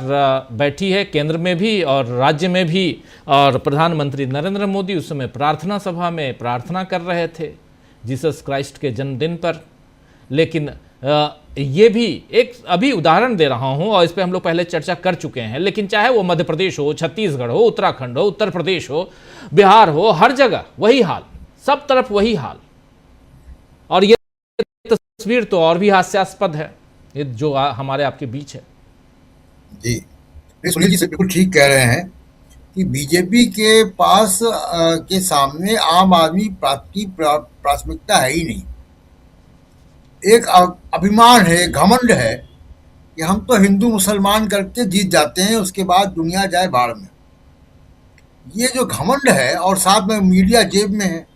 बैठी है, केंद्र में भी और राज्य में भी, और प्रधानमंत्री नरेंद्र मोदी उस समय प्रार्थना सभा में प्रार्थना कर रहे थे जीसस क्राइस्ट के जन्मदिन पर। लेकिन ये भी एक अभी उदाहरण दे रहा हूं और इस पे हम लोग पहले चर्चा कर चुके हैं, लेकिन चाहे वो मध्य प्रदेश हो, छत्तीसगढ़ हो, उत्तराखंड हो, उत्तर प्रदेश हो, बिहार हो, हर जगह वही हाल, सब तरफ वही हाल। और ये तस्वीर तो और भी हास्यास्पद है, ये जो हमारे आपके बीच है। जी, सुनील जी बिल्कुल ठीक कह रहे हैं कि बीजेपी के पास के सामने आम आदमी की प्राथमिकता है ही नहीं। एक अभिमान है, घमंड है कि हम तो हिंदू मुसलमान करके जीत जाते हैं, उसके बाद दुनिया जाए भाड़ में। ये जो घमंड है, और साथ में मीडिया जेब में है।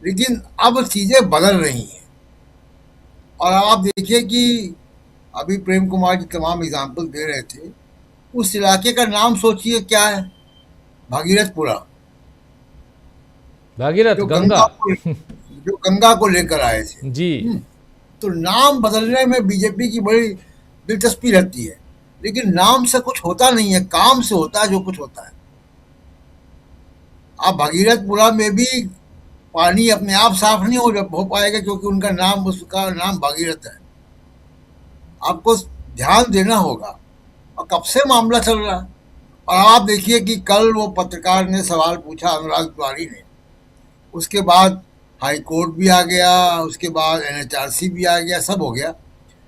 लेकिन अब चीजें बदल रही हैं, और आप देखिए कि अभी प्रेम कुमार जी तमाम एग्जाम्पल दे रहे थे, उस इलाके का नाम सोचिए क्या है, भागीरथपुरा, भागीरथ गंगा जो गंगा को लेकर आए थे जी। तो नाम बदलने में बीजेपी की बड़ी दिलचस्पी रहती है, लेकिन नाम से कुछ होता नहीं है, काम से होता है जो कुछ होता है। आप भागीरथपुरा में भी पानी अपने आप साफ नहीं हो पाएगा, क्योंकि उसका नाम भागीरथ है। आपको ध्यान देना होगा, और कब से मामला चल रहा है। और आप देखिए कि कल वो पत्रकार ने सवाल पूछा, अनुराग तिवारी ने, उसके बाद हाई कोर्ट भी आ गया, उसके बाद NHRC भी आ गया, सब हो गया।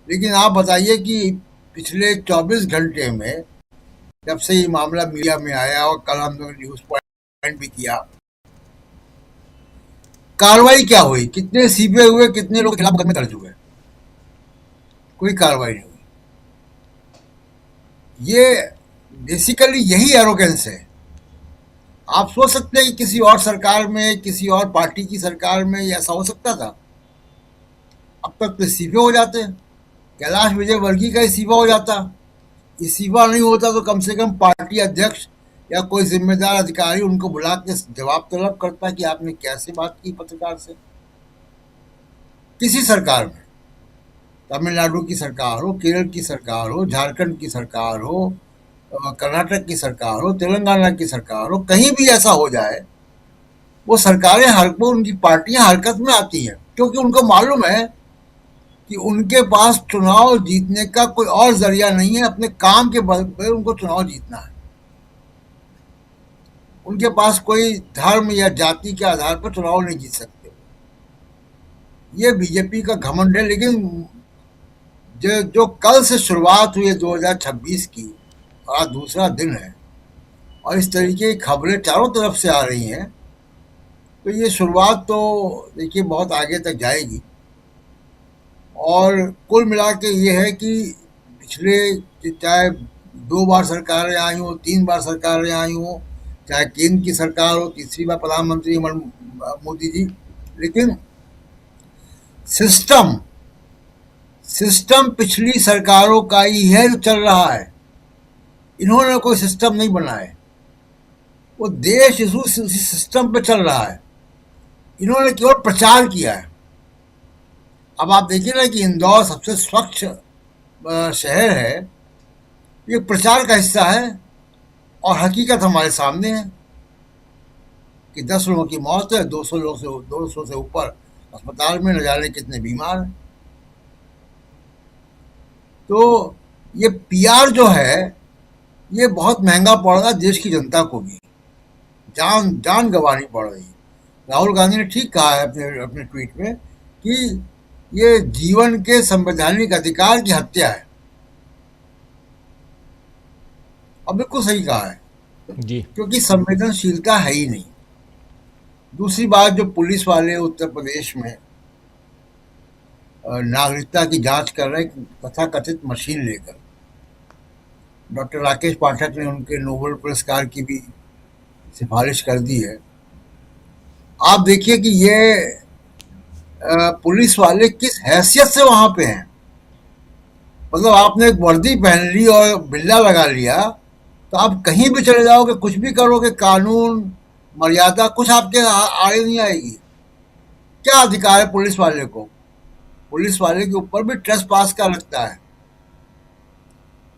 लेकिन आप बताइए कि पिछले 24 घंटे में जब से ये मामला मीडिया में आया, और कल हम लोग न्यूज पॉइंट भी किया, कार्रवाई क्या हुई? कितने सीबीआई हुए, कितने लोग के खिलाफ मुकदमे दर्ज हुए? कोई कार्रवाई नहीं हुई। ये बेसिकली यही एरोगेंस है। आप सोच सकते हैं कि किसी और सरकार में, किसी और पार्टी की सरकार में ऐसा हो सकता था? अब तक तो इस्तीफे हो जाते हैं। कैलाश विजयवर्गीय का इस्तीफा हो जाता, इस्तीफा नहीं होता तो कम से कम पार्टी अध्यक्ष या कोई जिम्मेदार अधिकारी उनको बुला के जवाब तलब करता कि आपने कैसे बात की पत्रकार से। किसी सरकार में, तमिलनाडु की सरकार हो, केरल की सरकार हो, झारखंड की सरकार हो, कर्नाटक की सरकार हो, तेलंगाना की सरकार हो, कहीं भी ऐसा हो जाए, वो सरकारें उनकी पार्टियां हरकत में आती हैं, क्योंकि उनको मालूम है कि उनके पास चुनाव जीतने का कोई और जरिया नहीं है। अपने काम के बल पर उनको चुनाव जीतना है। उनके पास कोई धर्म या जाति के आधार पर चुनाव नहीं जीत सकते। ये बीजेपी का घमंड है। लेकिन जो कल से शुरुआत हुई है 2026 की, और आज दूसरा दिन है, और इस तरीके की खबरें चारों तरफ से आ रही हैं, तो ये शुरुआत तो देखिए बहुत आगे तक जाएगी। और कुल मिला के ये है कि पिछले चाहे 2 बार सरकारें आई हों, 3 बार सरकारें आई हों, चाहे केंद्र की सरकार हो, तीसरी बार प्रधानमंत्री मोदी जी, लेकिन सिस्टम पिछली सरकारों का ही है जो चल रहा है। इन्होंने कोई सिस्टम नहीं बनाया, वो देश उसी सिस्टम पे चल रहा है। इन्होंने केवल प्रचार किया है। अब आप देखिए ना कि इंदौर सबसे स्वच्छ शहर है, ये प्रचार का हिस्सा है, और हकीकत हमारे सामने है कि 10 लोगों की मौत है, 200 से ऊपर अस्पताल में, न जाने कितने बीमार हैं। तो ये PR जो है, ये बहुत महंगा पड़ रहा है देश की जनता को भी, जान गंवानी पड़ रही है। राहुल गांधी ने ठीक कहा है अपने अपने ट्वीट में कि ये जीवन के संवैधानिक अधिकार की हत्या है। अब बिल्कुल सही कहा है जी। क्योंकि संवेदनशीलता है ही नहीं। दूसरी बात, जो पुलिस वाले उत्तर प्रदेश में नागरिकता की जांच कर रहे हैं तथाकथित मशीन लेकर, डॉक्टर राकेश पाठक ने उनके नोबेल पुरस्कार की भी सिफारिश कर दी है। आप देखिए कि ये पुलिस वाले किस हैसियत से वहां पे हैं। मतलब आपने एक वर्दी पहन ली और बिल्ला लगा लिया तो आप कहीं भी चले जाओगे, कुछ भी करोगे, कानून मर्यादा कुछ आपके आड़े नहीं आएगी। क्या अधिकार है पुलिस वाले को? पुलिस वाले के ऊपर भी ट्रेसपास का लगता है।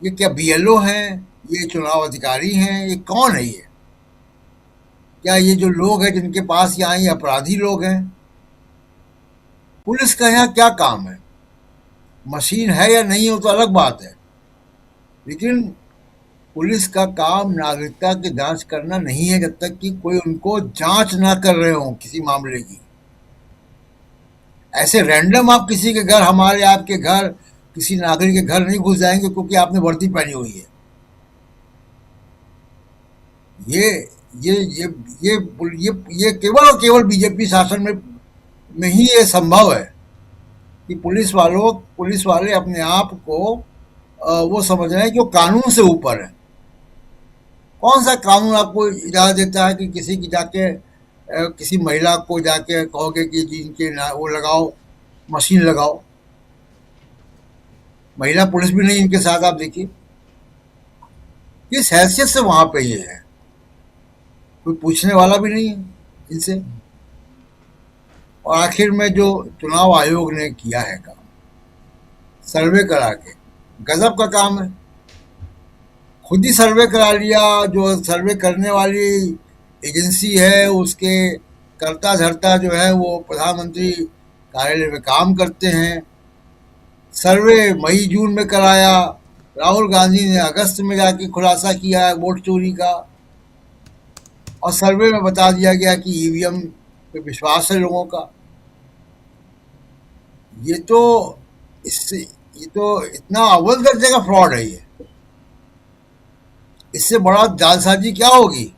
ये क्या बीएलओ हैं? ये चुनाव अधिकारी हैं? ये कौन है? ये क्या ये जो लोग हैं जिनके पास यहाँ ये अपराधी लोग हैं? पुलिस का यहाँ क्या काम है? मशीन है या नहीं वो तो अलग बात है, लेकिन पुलिस का काम नागरिकता की जांच करना नहीं है जब तक कि कोई उनको जांच ना कर रहे हो किसी मामले की। ऐसे रैंडम आप किसी के घर, हमारे आपके घर, किसी नागरिक के घर नहीं घुस जाएंगे क्योंकि आपने वर्दी पहनी हुई है। ये केवल और केवल बीजेपी शासन में ही ये संभव है कि पुलिस वाले अपने आप को वो समझ रहे हैं कि वो कानून से ऊपर है। कौन सा कानून आपको इजाजत देता है कि किसी की जाके किसी महिला को जाके कहोगे कि जिनके वो लगाओ, मशीन लगाओ? महिला पुलिस भी नहीं इनके साथ। आप देखिए किस हैसियत से वहां पे ये है, कोई पूछने वाला भी नहीं है इनसे। और आखिर में जो चुनाव आयोग ने किया है काम, सर्वे करा के, गजब का काम है। खुद ही सर्वे करा लिया। जो सर्वे करने वाली एजेंसी है उसके कर्ता धर्ता जो है वो प्रधानमंत्री कार्यालय में काम करते हैं। सर्वे मई जून में कराया, राहुल गांधी ने अगस्त में जाके खुलासा किया है वोट चोरी का, और सर्वे में बता दिया गया कि ईवीएम पे विश्वास है लोगों का। ये तो इतना अव्वल दर्जे का फ्रॉड है। ये इससे बड़ा जालसाजी क्या होगी?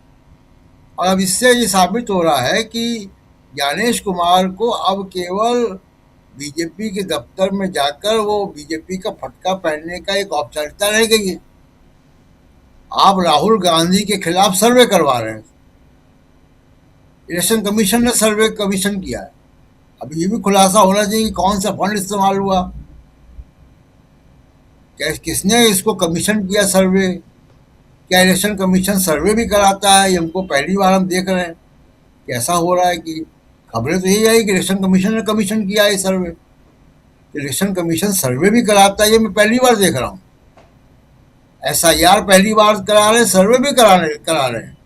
और अब इससे ये साबित हो रहा है कि ज्ञानेश कुमार को अब केवल बीजेपी के दफ्तर में जाकर वो बीजेपी का फटका पहनने का एक औपचारिकता रह गई है। आप राहुल गांधी के खिलाफ सर्वे करवा रहे हैं। इलेक्शन कमीशन ने सर्वे कमीशन किया है। अब ये भी खुलासा होना चाहिए कि कौन सा फंड इस्तेमाल हुआ, क्या किसने इसको कमीशन किया सर्वे। क्या इलेक्शन कमीशन सर्वे भी कराता है? ये हमको पहली बार हम देख रहे हैं कैसा हो रहा है कि खबरें तो यही आई कि इलेक्शन कमीशन ने कमीशन किया है सर्वे। इलेक्शन कमीशन सर्वे भी कराता है, ये मैं पहली बार देख रहा हूँ। SIR पहली बार करा रहे हैं, सर्वे भी करा रहे हैं।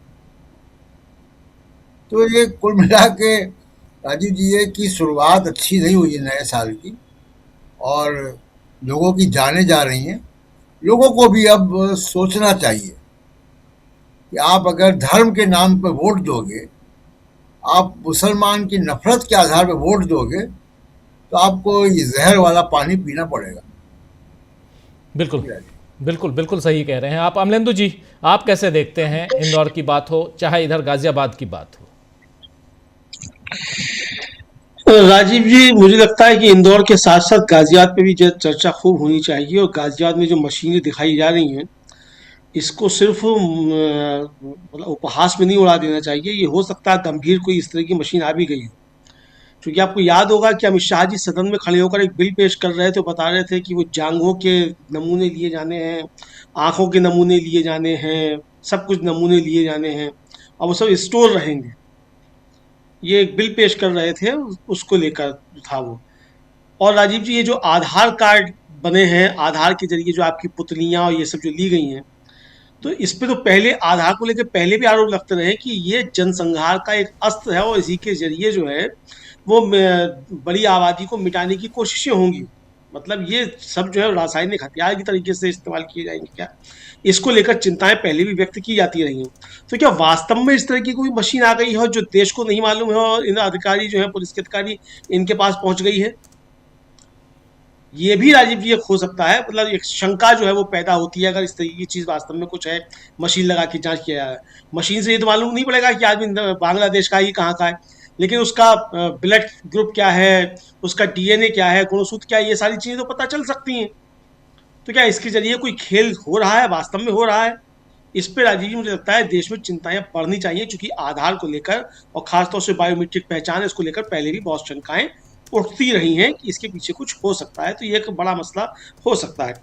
तो ये कुल मिला के राजीव जी ये की शुरुआत अच्छी नहीं हुई है नए साल की, और लोगों की जाने जा रही हैं। लोगों को भी अब सोचना चाहिए कि आप अगर धर्म के नाम पर वोट दोगे, आप मुसलमान की नफरत के आधार पर वोट दोगे, तो आपको ये जहर वाला पानी पीना पड़ेगा। बिल्कुल सही कह रहे हैं आप। अमलेंदु जी, आप कैसे देखते हैं? इंदौर की बात हो चाहे इधर गाजियाबाद की बात हो। राजीव जी, मुझे लगता है कि इंदौर के साथ साथ गाजियाबाद पे भी चर्चा खूब होनी चाहिए। और गाजियाबाद में जो मशीनें दिखाई जा रही हैं, इसको सिर्फ मतलब उपहास में नहीं उड़ा देना चाहिए। ये हो सकता है गंभीर कोई इस तरह की मशीन आ भी गई हो। क्योंकि आपको याद होगा कि अमित शाह जी सदन में खड़े होकर एक बिल पेश कर रहे थे, बता रहे थे कि वो जांघों के नमूने लिए जाने हैं, आंखों के नमूने लिए जाने हैं, सब कुछ नमूने लिए जाने हैं, और वो सब स्टोर रहेंगे। ये एक बिल पेश कर रहे थे, उसको लेकर था वो। और राजीव जी, ये जो आधार कार्ड बने हैं, आधार के जरिए जो आपकी पुतलियां और ये सब जो ली गई हैं, तो इस पे तो पहले आधार को लेकर पहले भी आरोप लगते रहे कि ये जनसंहार का एक अस्त्र है, और इसी के जरिए जो है वो बड़ी आबादी को मिटाने की कोशिशें होंगी। मतलब ये सब जो है रासायनिक हथियार की तरीके से इस्तेमाल किए जाएंगे क्या, इसको लेकर चिंताएं पहले भी व्यक्त की जाती रही हैं। तो क्या वास्तव में इस तरह की कोई मशीन आ गई है जो देश को नहीं मालूम है और इन अधिकारी जो है पुलिस के अधिकारी इनके पास पहुंच गई है? ये भी राजीव जी एक हो सकता है, मतलब एक शंका जो है वो पैदा होती है अगर इस तरीके की चीज वास्तव में कुछ है, मशीन लगा के जांच किया है। मशीन से ये तो मालूम नहीं पड़ेगा कि आदमी बांग्लादेश का ही कहाँ का है, लेकिन उसका ब्लड ग्रुप क्या है, उसका डीएनए क्या है, गुणसूत्र क्या है, ये सारी चीजें तो पता चल सकती हैं। तो क्या इसके जरिए कोई खेल हो रहा है, वास्तव में हो रहा है? इस पे राजीव जी मुझे लगता है देश में चिंताएं बढ़नी चाहिए, क्योंकि आधार को लेकर और खासतौर से बायोमेट्रिक पहचान इसको लेकर पहले भी बहुत शंकाएं उठती रही हैं कि इसके पीछे कुछ हो सकता है, तो ये एक बड़ा मसला हो सकता है।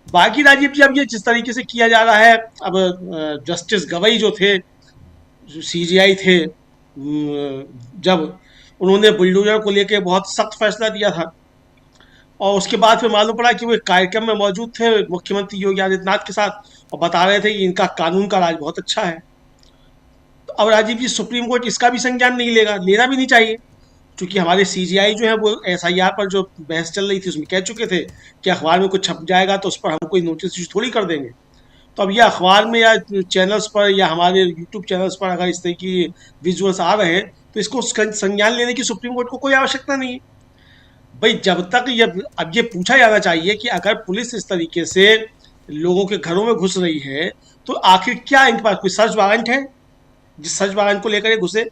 बाकी राजीव जी अब ये जिस तरीके से किया जा रहा है, अब जस्टिस गवई जो थे, जो सीजीआई थे, जब उन्होंने बुलडोजर को लेकर बहुत सख्त फैसला दिया था और उसके बाद फिर मालूम पड़ा कि वो एक कार्यक्रम में मौजूद थे मुख्यमंत्री योगी आदित्यनाथ के साथ और बता रहे थे कि इनका कानून का राज बहुत अच्छा है। तो अब राजीव जी सुप्रीम कोर्ट इसका भी संज्ञान नहीं लेगा, लेना भी नहीं चाहिए, क्योंकि हमारे सीजीआई जो है वो एसआईआर पर जो बहस चल रही थी उसमें कह चुके थे कि अखबार में कुछ छप जाएगा तो उस पर हम कोई नोटिस इशू थोड़ी कर देंगे। तो अब ये अखबार में या चैनल्स पर या हमारे यूट्यूब चैनल्स पर अगर इस तरह की विजुअल्स आ रहे हैं तो इसको संज्ञान लेने की सुप्रीम कोर्ट को कोई आवश्यकता नहीं है। भाई जब तक अब ये पूछा जाना चाहिए कि अगर पुलिस इस तरीके से लोगों के घरों में घुस रही है तो आखिर क्या इनके पास कोई सर्च वारंट है जिस सर्च वारंट को लेकर ये घुसे?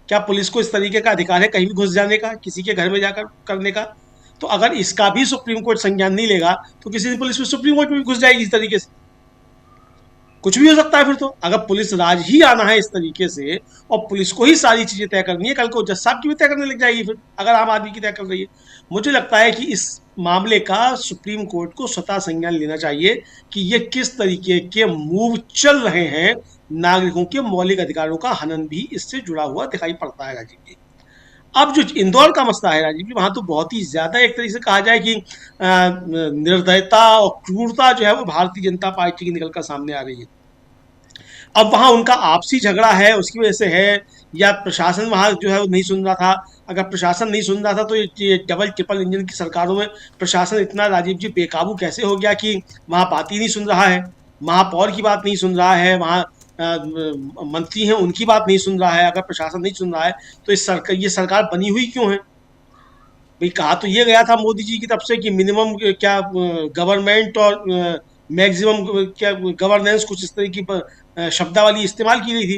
क्या पुलिस को इस तरीके का अधिकार है कहीं भी घुस जाने का, किसी के घर में जाकर करने का? तो अगर इसका भी सुप्रीम कोर्ट संज्ञान नहीं लेगा तो किसी दिन पुलिस भी सुप्रीम कोर्ट में भी घुस जाएगी इस तरीके से। कुछ भी हो सकता है फिर तो, अगर पुलिस राज ही आना है इस तरीके से और पुलिस को ही सारी चीजें तय करनी है, कल को जज साहब की भी तय करने लग जाएगी फिर, अगर आम आदमी की तय कर रही है। मुझे लगता है कि इस मामले का सुप्रीम कोर्ट को स्वतः संज्ञान लेना चाहिए कि ये किस तरीके के मूव चल रहे हैं, नागरिकों के मौलिक अधिकारों का हनन भी इससे जुड़ा हुआ दिखाई पड़ता है राजीव जी। अब जो इंदौर का मसला है राजीव जी, वहां तो बहुत ही ज्यादा एक तरीके से कहा जाए कि निर्दयता और क्रूरता जो है वो भारतीय जनता पार्टी की निकलकर सामने आ रही है। अब वहां उनका आपसी झगड़ा है, उसकी वजह से है, या प्रशासन वहां जो है वो नहीं सुन रहा था। अगर प्रशासन नहीं सुन रहा था तो ये डबल ट्रिपल इंजन की सरकारों में प्रशासन इतना राजीव जी बेकाबू कैसे हो गया कि वहां बात ही नहीं सुन रहा है, महापौर की बात नहीं सुन रहा है, वहां मंत्री हैं उनकी बात नहीं सुन रहा है। अगर प्रशासन नहीं सुन रहा है तो ये सरकार बनी हुई क्यों है? भाई कहा तो ये गया था मोदी जी की तरफ से कि मिनिमम क्या गवर्नमेंट और मैक्सिमम क्या गवर्नेंस, कुछ इस तरह की शब्दावली इस्तेमाल की गई थी।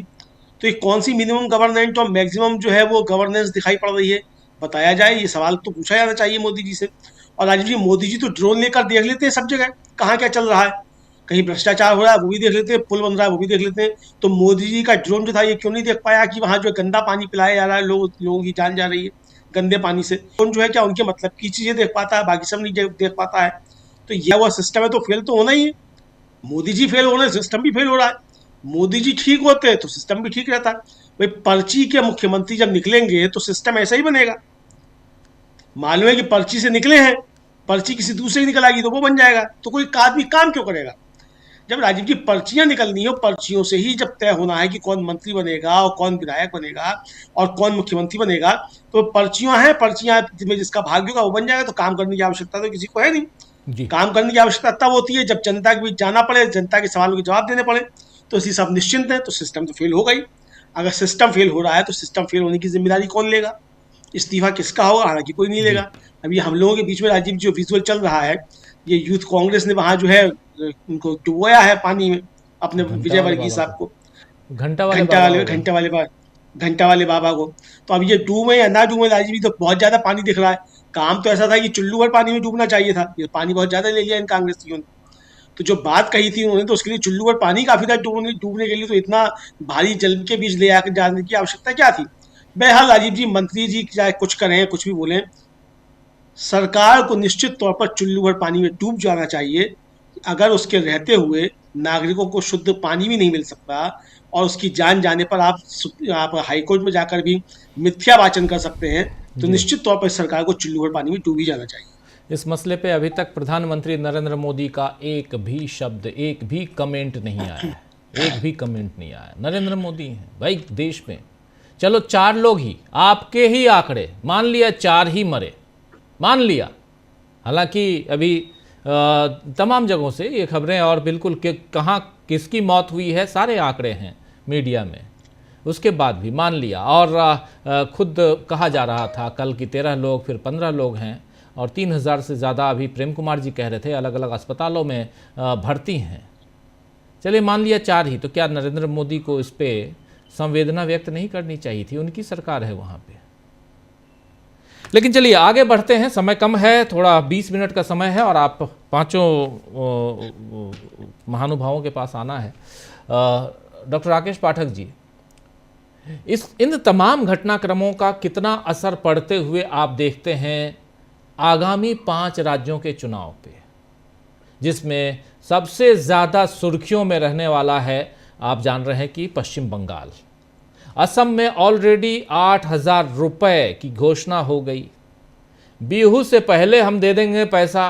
तो ये कौन सी मिनिमम गवर्नेंस और मैक्सिमम जो है वो गवर्नेंस दिखाई पड़ रही है, बताया जाए। ये सवाल तो पूछा जाना चाहिए मोदी जी से। और राजीव जी, मोदी जी तो ड्रोन लेकर देख लेते हैं सब जगह कहाँ क्या चल रहा है, कहीं भ्रष्टाचार हो रहा है वो भी देख लेते हैं, पुल बन रहा है वो भी देख लेते हैं। तो मोदी जी का ड्रोन जो था ये क्यों नहीं देख पाया कि वहाँ जो गंदा पानी पिलाया जा रहा है, लोगों की जान जा रही है गंदे पानी से। ड्रोन जो है क्या उनके मतलब की चीजें देख पाता है, बाकी सब नहीं देख पाता है? तो यह वो सिस्टम है तो फेल तो होना ही है। मोदी जी फेल हो रहे हैं, सिस्टम भी फेल हो रहा है। मोदी जी ठीक होते हैं तो सिस्टम भी ठीक रहता है। भाई पर्ची के मुख्यमंत्री जब निकलेंगे तो सिस्टम ऐसा ही बनेगा। मालूम है कि पर्ची से निकले हैं, पर्ची किसी दूसरे की निकल आएगी तो वो बन जाएगा, तो कोई आदमी काम क्यों करेगा? जब राजीव जी पर्चियां निकलनी हो, पर्चियों से ही जब तय होना है कि कौन मंत्री बनेगा और कौन विधायक बनेगा और कौन मुख्यमंत्री बनेगा, तो पर्चियां हैं, पर्चियां में जिसका भाग्य होगा वो बन जाएगा। तो काम करने की आवश्यकता तो किसी को है नहीं। काम करने की आवश्यकता तब होती है जब जनता के बीच जाना पड़े, जनता के सवालों के जवाब देने पड़े। तो इसी सब निश्चिंत है, तो सिस्टम तो फेल होगा ही। अगर सिस्टम फेल हो रहा है तो सिस्टम फेल होने की जिम्मेदारी कौन लेगा? इस्तीफा किसका होगा? हालांकि कोई नहीं लेगा। अभी हम लोगों के बीच में राजीव जो विजुअल चल रहा है, ये यूथ कांग्रेस ने वहां जो है उनको डुबोया है पानी में, अपने विजय वर्गीय साहब को, घंटा वाले बाबा को। तो अब ये डूबे या ना डूबे राजीव जी, तो बहुत ज्यादा पानी दिख रहा है। काम तो ऐसा था कि चुल्लू भर पानी में डूबना चाहिए था, ये पानी बहुत ज्यादा ले लिया इन कांग्रेसियों ने। तो जो बात कही थी उन्होंने, तो उसके लिए चुल्लू भर पानी काफी था डूबने के लिए, तो इतना भारी जल के बीच ले आकर जाने की आवश्यकता क्या थी? बहरहाल राजीव जी, मंत्री जी चाहे कुछ करें, कुछ भी बोलें, सरकार को निश्चित तौर पर चुल्लू भर पानी में डूब जाना चाहिए। अगर उसके रहते हुए नागरिकों को शुद्ध पानी भी नहीं मिल सकता और उसकी जान जाने पर आप हाईकोर्ट में जाकर भी मिथ्या वाचन कर सकते हैं, तो निश्चित तौर पर सरकार को चुल्लू भर पानी में डूब ही जाना चाहिए। इस मसले पे अभी तक प्रधानमंत्री नरेंद्र मोदी का एक भी शब्द, एक भी कमेंट नहीं आया है, एक भी कमेंट नहीं आया। नरेंद्र मोदी हैं भाई देश में, चलो 4 लोग ही, आपके ही आंकड़े, मान लिया 4 ही मरे, मान लिया, हालांकि अभी तमाम जगहों से ये खबरें और बिल्कुल कहाँ किसकी मौत हुई है सारे आंकड़े हैं मीडिया में, उसके बाद भी मान लिया। और खुद कहा जा रहा था कल की 13 लोग फिर 15 लोग हैं और 3000 से ज़्यादा अभी प्रेम कुमार जी कह रहे थे अलग अलग अस्पतालों में भर्ती हैं। चलिए मान लिया 4 ही, तो क्या नरेंद्र मोदी को इस पर संवेदना व्यक्त नहीं करनी चाहिए थी? उनकी सरकार है वहाँ पे। लेकिन चलिए आगे बढ़ते हैं, समय कम है, थोड़ा 20 मिनट का समय है और आप पांचों महानुभावों के पास आना है। डॉक्टर राकेश पाठक जी, इन तमाम घटनाक्रमों का कितना असर पड़ते हुए आप देखते हैं आगामी 5 राज्यों के चुनाव पे, जिसमें सबसे ज़्यादा सुर्खियों में रहने वाला है, आप जान रहे हैं कि पश्चिम बंगाल। असम में ऑलरेडी 8,000 रुपये की घोषणा हो गई। बिहू से पहले हम दे देंगे पैसा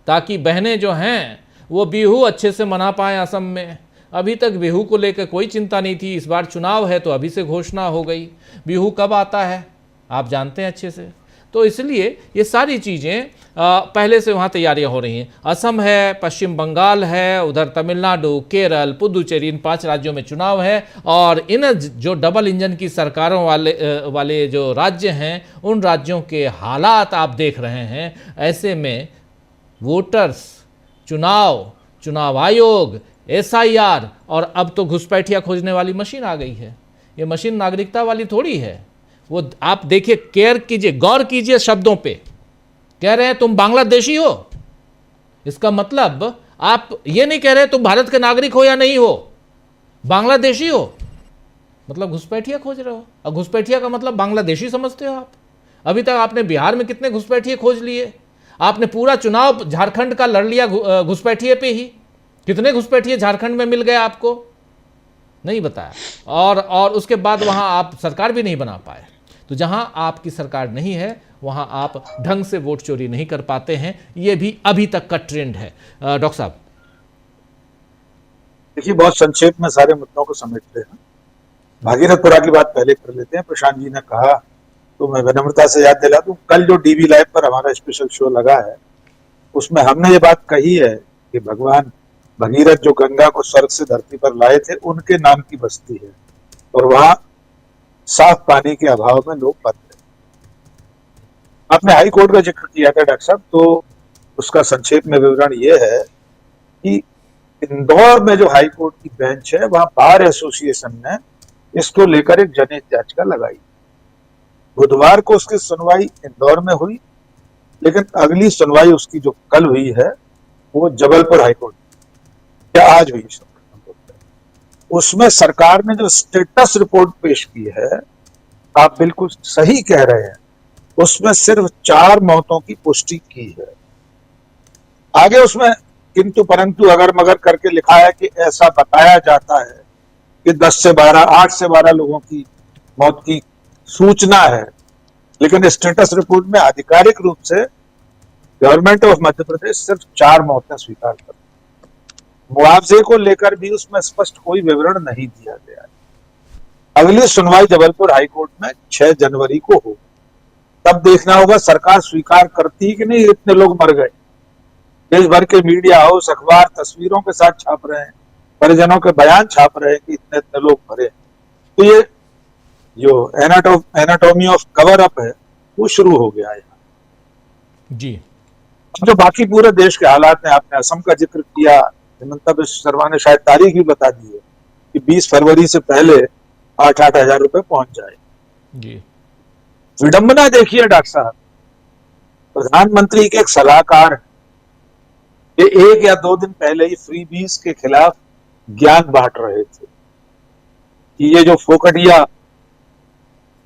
ताकि बहनें जो हैं वो बिहू अच्छे से मना पाएँ असम में। अभी तक बिहू को लेकर कोई चिंता नहीं थी, इस बार चुनाव है तो अभी से घोषणा हो गई। बिहू कब आता है आप जानते हैं अच्छे से, तो इसलिए ये सारी चीज़ें पहले से वहाँ तैयारियां हो रही हैं। असम है, पश्चिम बंगाल है, उधर तमिलनाडु, केरल, पुदुचेरी, इन 5 राज्यों में चुनाव है। और इन जो डबल इंजन की सरकारों वाले जो राज्य हैं उन राज्यों के हालात आप देख रहे हैं। ऐसे में वोटर्स, चुनाव आयोग, SIR और अब तो घुसपैठिया खोजने वाली मशीन आ गई है। ये मशीन नागरिकता वाली थोड़ी है। वो आप देखिए, केयर कीजिए, गौर कीजिए शब्दों पे। कह रहे हैं तुम बांग्लादेशी हो, इसका मतलब आप ये नहीं कह रहे तुम भारत के नागरिक हो या नहीं हो, बांग्लादेशी हो, मतलब घुसपैठिया खोज रहे हो। और घुसपैठिया का मतलब बांग्लादेशी समझते हो आप। अभी तक आपने बिहार में कितने घुसपैठिए खोज लिए? आपने पूरा चुनाव झारखंड का लड़ लिया घुसपैठिए पे ही। कितने घुसपैठिए झारखंड में मिल गए आपको? नहीं बताया। और उसके बाद वहां आप सरकार भी नहीं बना पाए। तो जहां आपकी सरकार नहीं है वहां आप ढंग से वोट चोरी नहीं कर पाते हैं। ये भी अभी तक का ट्रेंड है। डॉक्टर साहब देखिए, बहुत संक्षेप में सारे मुद्दों को समेटते हैं। भागीरथपुरा की बात पहले कर लेते हैं। प्रशांत जी ने कहा तो मैं विनम्रता से याद दिला दूं, कल जो DV लाइव पर हमारा स्पेशल शो लगा है उसमें हमने ये बात कही है कि भगवान भगीरथ जो गंगा को स्वर्ग से धरती पर लाए थे उनके नाम की बस्ती है और वहां साफ पानी के अभाव में लोग मर रहे। आपने हाई कोर्ट का जिक्र किया था डॉक्टर साहब, तो उसका संक्षेप में विवरण ये है कि इंदौर में जो हाई कोर्ट की बेंच है वहां बार एसोसिएशन ने इसको लेकर एक जनहित याचिका लगाई। बुधवार को उसकी सुनवाई इंदौर में हुई, लेकिन अगली सुनवाई उसकी जो कल हुई है वो जबलपुर हाईकोर्ट या आज हुई। उसमें सरकार ने जो स्टेटस रिपोर्ट पेश की है, आप बिल्कुल सही कह रहे हैं, उसमें सिर्फ 4 मौतों की पुष्टि की है। आगे उसमें किंतु परंतु अगर मगर करके लिखा है कि ऐसा बताया जाता है कि 8 से 12 लोगों की मौत की सूचना है, लेकिन स्टेटस रिपोर्ट में आधिकारिक रूप से गवर्नमेंट ऑफ मध्य प्रदेश सिर्फ 4 मौतें स्वीकार कर। मुआवजे को लेकर भी उसमें स्पष्ट कोई विवरण नहीं दिया गया है। अगली सुनवाई जबलपुर हाईकोर्ट में 6 जनवरी को हो, तब देखना होगा सरकार स्वीकार करती है कि नहीं इतने लोग मर गए। देश भर के मीडिया हाउस, अखबार तस्वीरों के साथ छाप रहे हैं, परिजनों के बयान छाप रहे हैं कि इतने इतने लोग मरे। तो ये जो एनाटॉमी ऑफ कवर अप है वो शुरू हो गया है जी। जो बाकी पूरे देश के हालात हैं, आपने असम का जिक्र किया, हेमंता बिश्व शर्मा ने शायद तारीख भी बता दी है कि 20 फरवरी से पहले 8-8 हजार रुपए पहुंच जाए जी। विडंबना देखिए डॉक्टर साहब, प्रधानमंत्री के एक सलाहकार ये 1 या 2 दिन पहले ही फ्रीबीज के खिलाफ ज्ञान बांट रहे थे कि ये जो फोकटिया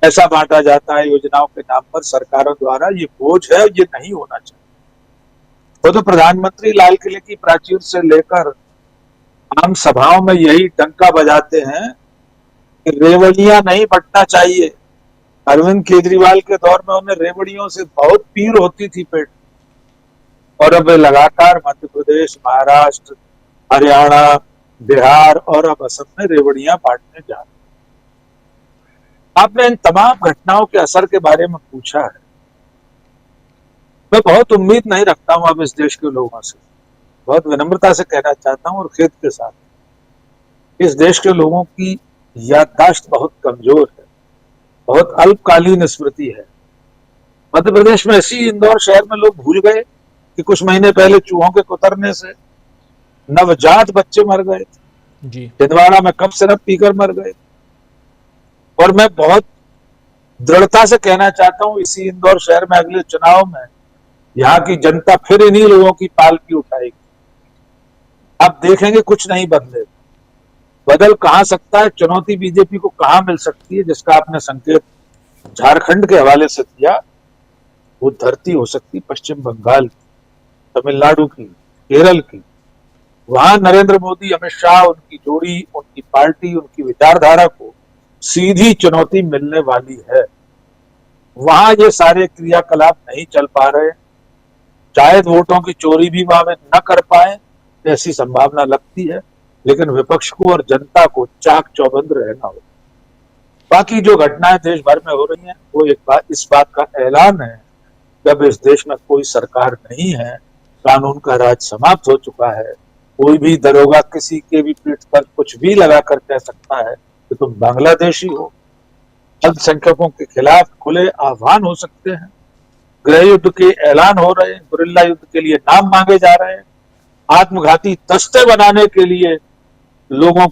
ऐसा बांटा जाता है योजनाओं के नाम पर सरकारों द्वारा, ये बोझ है, ये नहीं होना चाहिए। तो प्रधानमंत्री लाल किले की प्राचीर से लेकर आम सभाओं में यही डंका बजाते हैं कि रेवड़ियां नहीं बंटना चाहिए। अरविंद केजरीवाल के दौर में उन्हें रेवड़ियों से बहुत पीड़ होती थी पेट, और अब लगातार मध्य प्रदेश, महाराष्ट्र, हरियाणा, बिहार और अब असम में रेवड़ियां बांटने जा रहे। आपने इन तमाम घटनाओं के असर के बारे में पूछा है। मैं बहुत उम्मीद नहीं रखता हूं अब इस देश के लोगों से, बहुत विनम्रता से कहना चाहता हूं और खेद के साथ। इस देश के लोगों की याददाश्त बहुत कमजोर है, बहुत अल्पकालीन स्मृति है। मध्य प्रदेश में ऐसी इंदौर शहर में लोग भूल गए कि कुछ महीने पहले चूहों के कुतरने से नवजात बच्चे मर गए थे जी। छिंदवाड़ा में कप सिरप पीकर मर गए। और मैं बहुत दृढ़ता से कहना चाहता हूं, इसी इंदौर शहर में अगले चुनाव में यहाँ की जनता फिर इन्हीं लोगों की पालकी उठाएगी। आप देखेंगे कुछ नहीं बदलेगा। बदल कहां सकता है, चुनौती बीजेपी को कहां मिल सकती है, जिसका आपने संकेत झारखंड के हवाले से दिया, वो धरती हो सकती पश्चिम बंगाल की, तमिलनाडु की, केरल की। वहां नरेंद्र मोदी, अमित शाह, उनकी जोड़ी, उनकी पार्टी, उनकी विचारधारा को सीधी चुनौती मिलने वाली है। वहां ये सारे क्रियाकलाप नहीं चल पा रहे, शायद वोटों की चोरी भी वहां में न कर पाए, ऐसी संभावना लगती है। लेकिन विपक्ष को और जनता को चाक चौबंद रहना होगा। बाकी जो घटनाएं देश भर में हो रही हैं, वो इस बात का ऐलान है कि अब इस देश में कोई सरकार नहीं है, कानून का राज समाप्त हो चुका है। कोई भी दरोगा किसी के भी पीठ पर कुछ भी लगाकर कह सकता है कि तुम बांग्लादेशी हो। अल्पसंख्यकों के खिलाफ खुले आह्वान हो सकते हैं, गृह युद्ध के ऐलान हो रहे हैं, गुरिल्ला युद्ध के लिए नाम मांगे जा रहे हैं, आत्मघाती दस्ते बनाने के लिए लोगों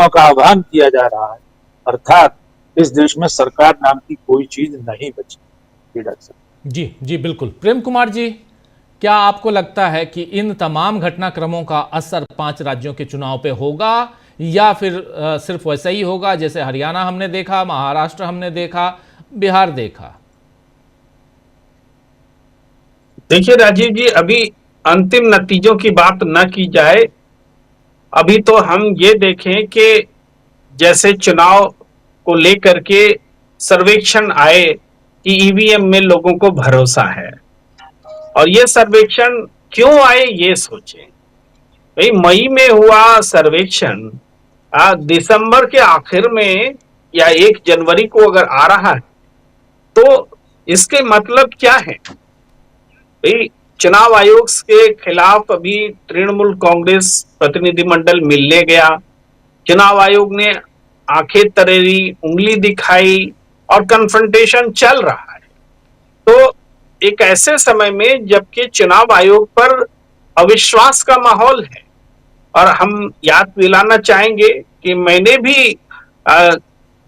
का आह्वान किया जा रहा है। अर्थात इस देश में सरकार नाम की कोई चीज नहीं बची। जी जी बिल्कुल। प्रेम कुमार जी, क्या आपको लगता है कि इन तमाम घटनाक्रमों का असर 5 राज्यों के चुनाव पे होगा, या फिर सिर्फ वैसा ही होगा जैसे हरियाणा हमने देखा, महाराष्ट्र हमने देखा, बिहार देखा? देखिए राजीव जी, अभी अंतिम नतीजों की बात न की जाए, अभी तो हम ये देखें कि जैसे चुनाव को लेकर के सर्वेक्षण आए कि ईवीएम में लोगों को भरोसा है, और ये सर्वेक्षण क्यों आए ये सोचें। भाई मई में हुआ सर्वेक्षण दिसंबर के आखिर में या 1 जनवरी को अगर आ रहा है तो इसके मतलब क्या है। भाई चुनाव आयोग के खिलाफ अभी तृणमूल कांग्रेस प्रतिनिधिमंडल मिलने गया, चुनाव आयोग ने आंखें तरेरी, उंगली दिखाई और कन्फ्रंटेशन चल रहा है। तो एक ऐसे समय में जबकि चुनाव आयोग पर अविश्वास का माहौल है, और हम याद दिलाना चाहेंगे कि मैंने भी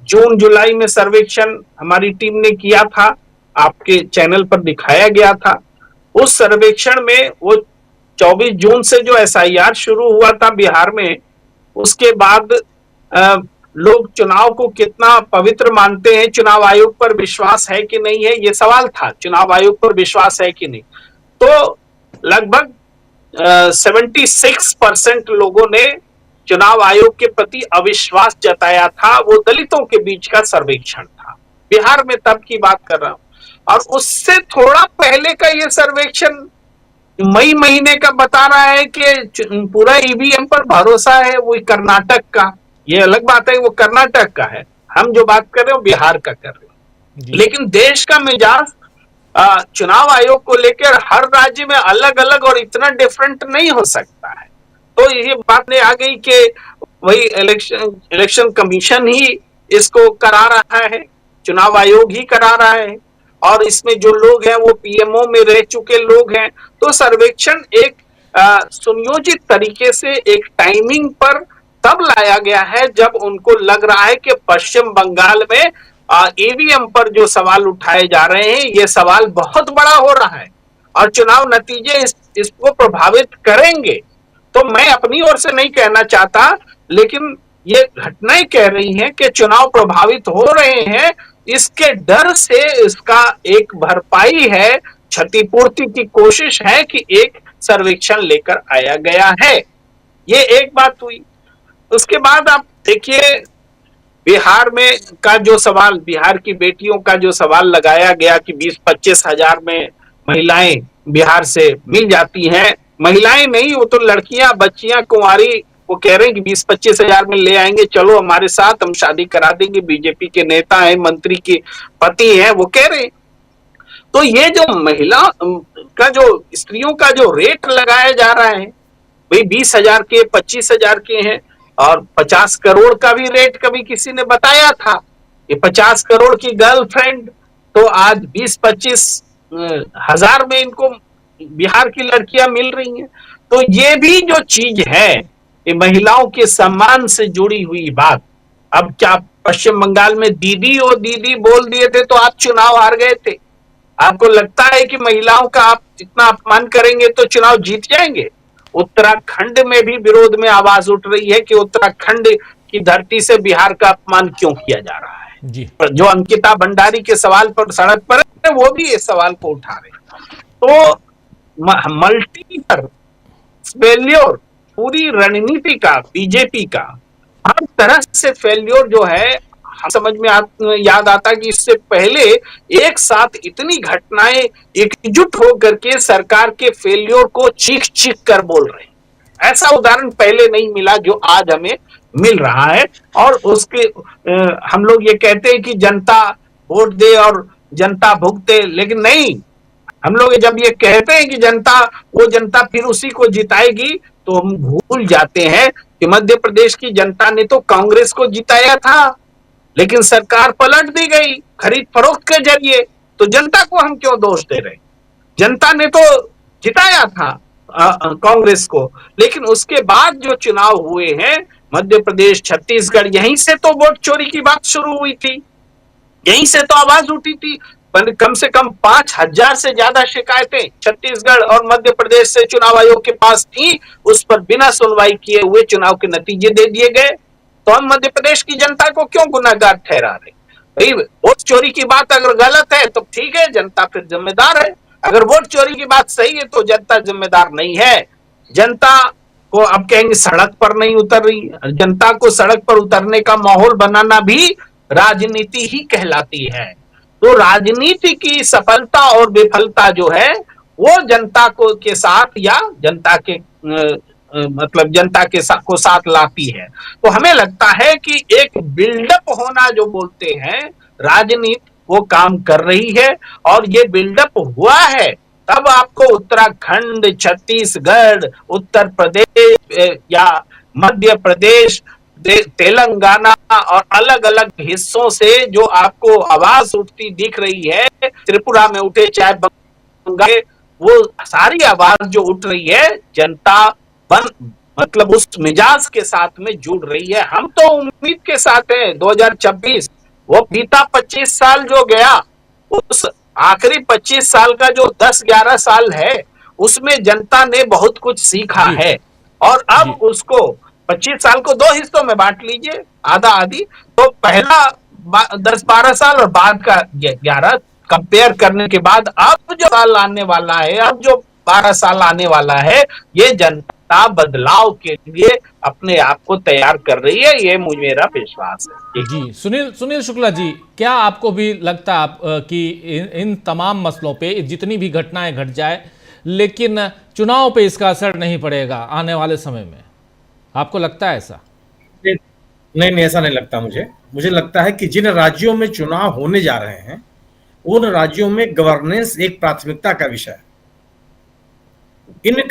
जून जुलाई में सर्वेक्षण हमारी टीम ने किया था, आपके चैनल पर दिखाया गया था। उस सर्वेक्षण में वो 24 जून से जो एसआईआर शुरू हुआ था बिहार में, उसके बाद लोग चुनाव को कितना पवित्र मानते हैं, चुनाव आयोग पर विश्वास है कि नहीं है, ये सवाल था। चुनाव आयोग पर विश्वास है कि नहीं, तो लगभग 76% लोगों ने चुनाव आयोग के प्रति अविश्वास जताया था। वो दलितों के बीच का सर्वेक्षण था, बिहार में तब की बात कर रहा हूं। और उससे थोड़ा पहले का ये सर्वेक्षण मई महीने का बता रहा है कि पूरा ईवीएम पर भरोसा है, वो कर्नाटक का। ये अलग बात है वो कर्नाटक का है, हम जो बात कर रहे हो बिहार का कर रहे हो। लेकिन देश का मिजाज चुनाव आयोग को लेकर हर राज्य में अलग अलग और इतना डिफरेंट नहीं हो सकता है। तो ये बात ने आ गई कि वही इलेक्शन कमीशन ही इसको करा रहा है, चुनाव आयोग ही करा रहा है, और इसमें जो लोग हैं वो पीएमओ में रह चुके लोग हैं। तो सर्वेक्षण एक सुनियोजित तरीके से एक टाइमिंग पर तब लाया गया है जब उनको लग रहा है कि पश्चिम बंगाल में ईवीएम पर जो सवाल उठाए जा रहे हैं ये सवाल बहुत बड़ा हो रहा है और चुनाव नतीजे इसको प्रभावित करेंगे। तो मैं अपनी ओर से नहीं कहना चाहता, लेकिन ये घटनाएं कह रही हैं कि चुनाव प्रभावित हो रहे हैं। इसके डर से इसका एक भरपाई है, क्षतिपूर्ति की कोशिश है कि एक सर्वेक्षण लेकर आया गया है। ये एक बात हुई। उसके बाद आप देखिए बिहार में का जो सवाल, बिहार की बेटियों का जो सवाल लगाया गया कि 20-25 हजार में महिलाएं बिहार से मिल जाती हैं। महिलाएं नहीं, वो तो लड़कियां, बच्चियां, कुंवारी, वो कह रहे हैं कि 20-25 हजार में ले आएंगे, चलो हमारे साथ, हम शादी करा देंगे। बीजेपी के नेता हैं, मंत्री के पति हैं, वो कह रहे हैं। तो ये जो महिला का जो स्त्रियों का जो रेट लगाया जा रहा है भाई 20,000 के 25,000 के हैं, और 50 करोड़ का भी रेट कभी किसी ने बताया था। ये 50 करोड़ की गर्लफ्रेंड तो आज 20-25 हजार में इनको बिहार की लड़कियां मिल रही हैं। तो ये भी जो चीज है, ये महिलाओं के सम्मान से जुड़ी हुई बात। अब क्या पश्चिम बंगाल में दीदी और दीदी बोल दिए थे तो आप चुनाव हार गए थे? आपको लगता है कि महिलाओं का आप इतना अपमान करेंगे तो चुनाव जीत जाएंगे? उत्तराखंड में भी विरोध में आवाज उठ रही है कि उत्तराखंड की धरती से बिहार का अपमान क्यों किया जा रहा है जी। जो अंकिता भंडारी के सवाल पर सड़क पर है, वो भी इस सवाल को उठा रहे हैं। तो मल्टीपल फेल्योर पूरी रणनीति का, बीजेपी का हर तरह से फेल्योर जो है, हम समझ में याद आता कि इससे पहले एक साथ इतनी घटनाएं एकजुट होकर के सरकार के फेल्योर को चीख चीख कर बोल रहे हैं। ऐसा उदाहरण पहले नहीं मिला जो आज हमें मिल रहा है। और उसके हम लोग ये कहते हैं कि जनता वोट दे और जनता भुगते, लेकिन नहीं, हम लोग जब ये कहते हैं कि वो जनता फिर उसी को जिताएगी, तो हम भूल जाते हैं कि मध्य प्रदेश की जनता ने तो कांग्रेस को जिताया था, लेकिन सरकार पलट दी गई खरीद फरोख्त के जरिए। तो जनता को हम क्यों दोष दे रहे? जनता ने तो जिताया था कांग्रेस को, लेकिन उसके बाद जो चुनाव हुए हैं मध्य प्रदेश, छत्तीसगढ़, यहीं से तो वोट चोरी की बात शुरू हुई थी, यहीं से तो आवाज उठी थी। कम से कम 5,000 से ज्यादा शिकायतें छत्तीसगढ़ और मध्य प्रदेश से चुनाव आयोग के पास थी, उस पर बिना सुनवाई किए हुए चुनाव के नतीजे दे दिए गए। तो हम मध्य प्रदेश की जनता को क्यों गुनाहगार ठहरा रहे? भाई वोट चोरी की बात अगर गलत है तो ठीक है, जनता फिर जिम्मेदार है। अगर वोट चोरी की बात सही है तो जनता जिम्मेदार नहीं है। जनता को अब कहेंगे सड़क पर नहीं उतर रही, जनता को सड़क पर उतरने का माहौल बनाना भी राजनीति ही कहलाती है। तो राजनीति की सफलता और विफलता जो है वो जनता को के साथ या जनता के मतलब जनता के को साथ लाती है। तो हमें लगता है कि एक बिल्डअप होना जो बोलते हैं राजनीति, वो काम कर रही है और ये बिल्डअप हुआ है। तब आपको उत्तराखंड, छत्तीसगढ़, उत्तर प्रदेश या मध्य प्रदेश, तेलंगाना और अलग अलग हिस्सों से जो आपको आवाज उठती दिख रही है, त्रिपुरा में उठे चाहे बंगाल, वो सारी आवाज जो उठ रही है जनता मतलब उस मिजाज के साथ में जुड़ रही है। हम तो उम्मीद के साथ हैं 2026 वो बीता 25 साल जो गया, उस आखिरी 25 साल का जो 10-11 साल है उसमें जनता ने बहुत कुछ सीखा है। और अब उसको 25 साल को 2 हिस्सों में बांट लीजिए, आधा आधी। तो पहला 10-12 साल और बाद का 11 कंपेयर करने के बाद अब जो साल आने वाला है, अब जो 12 साल आने वाला है, ये जनता बदलाव के लिए अपने आप को तैयार कर रही है, ये मेरा विश्वास है। जी सुनील शुक्ला जी, क्या आपको भी लगता है कि इन तमाम मसलों पे जितनी भी घटनाएं घट जाए, लेकिन चुनाव पे इसका असर नहीं पड़ेगा आने वाले समय में? आपको लगता है ऐसा? नहीं, ऐसा नहीं लगता मुझे लगता है कि जिन राज्यों में चुनाव होने जा रहे हैं उन राज्यों में गवर्नेंस एक प्राथमिकता का विषय है। इन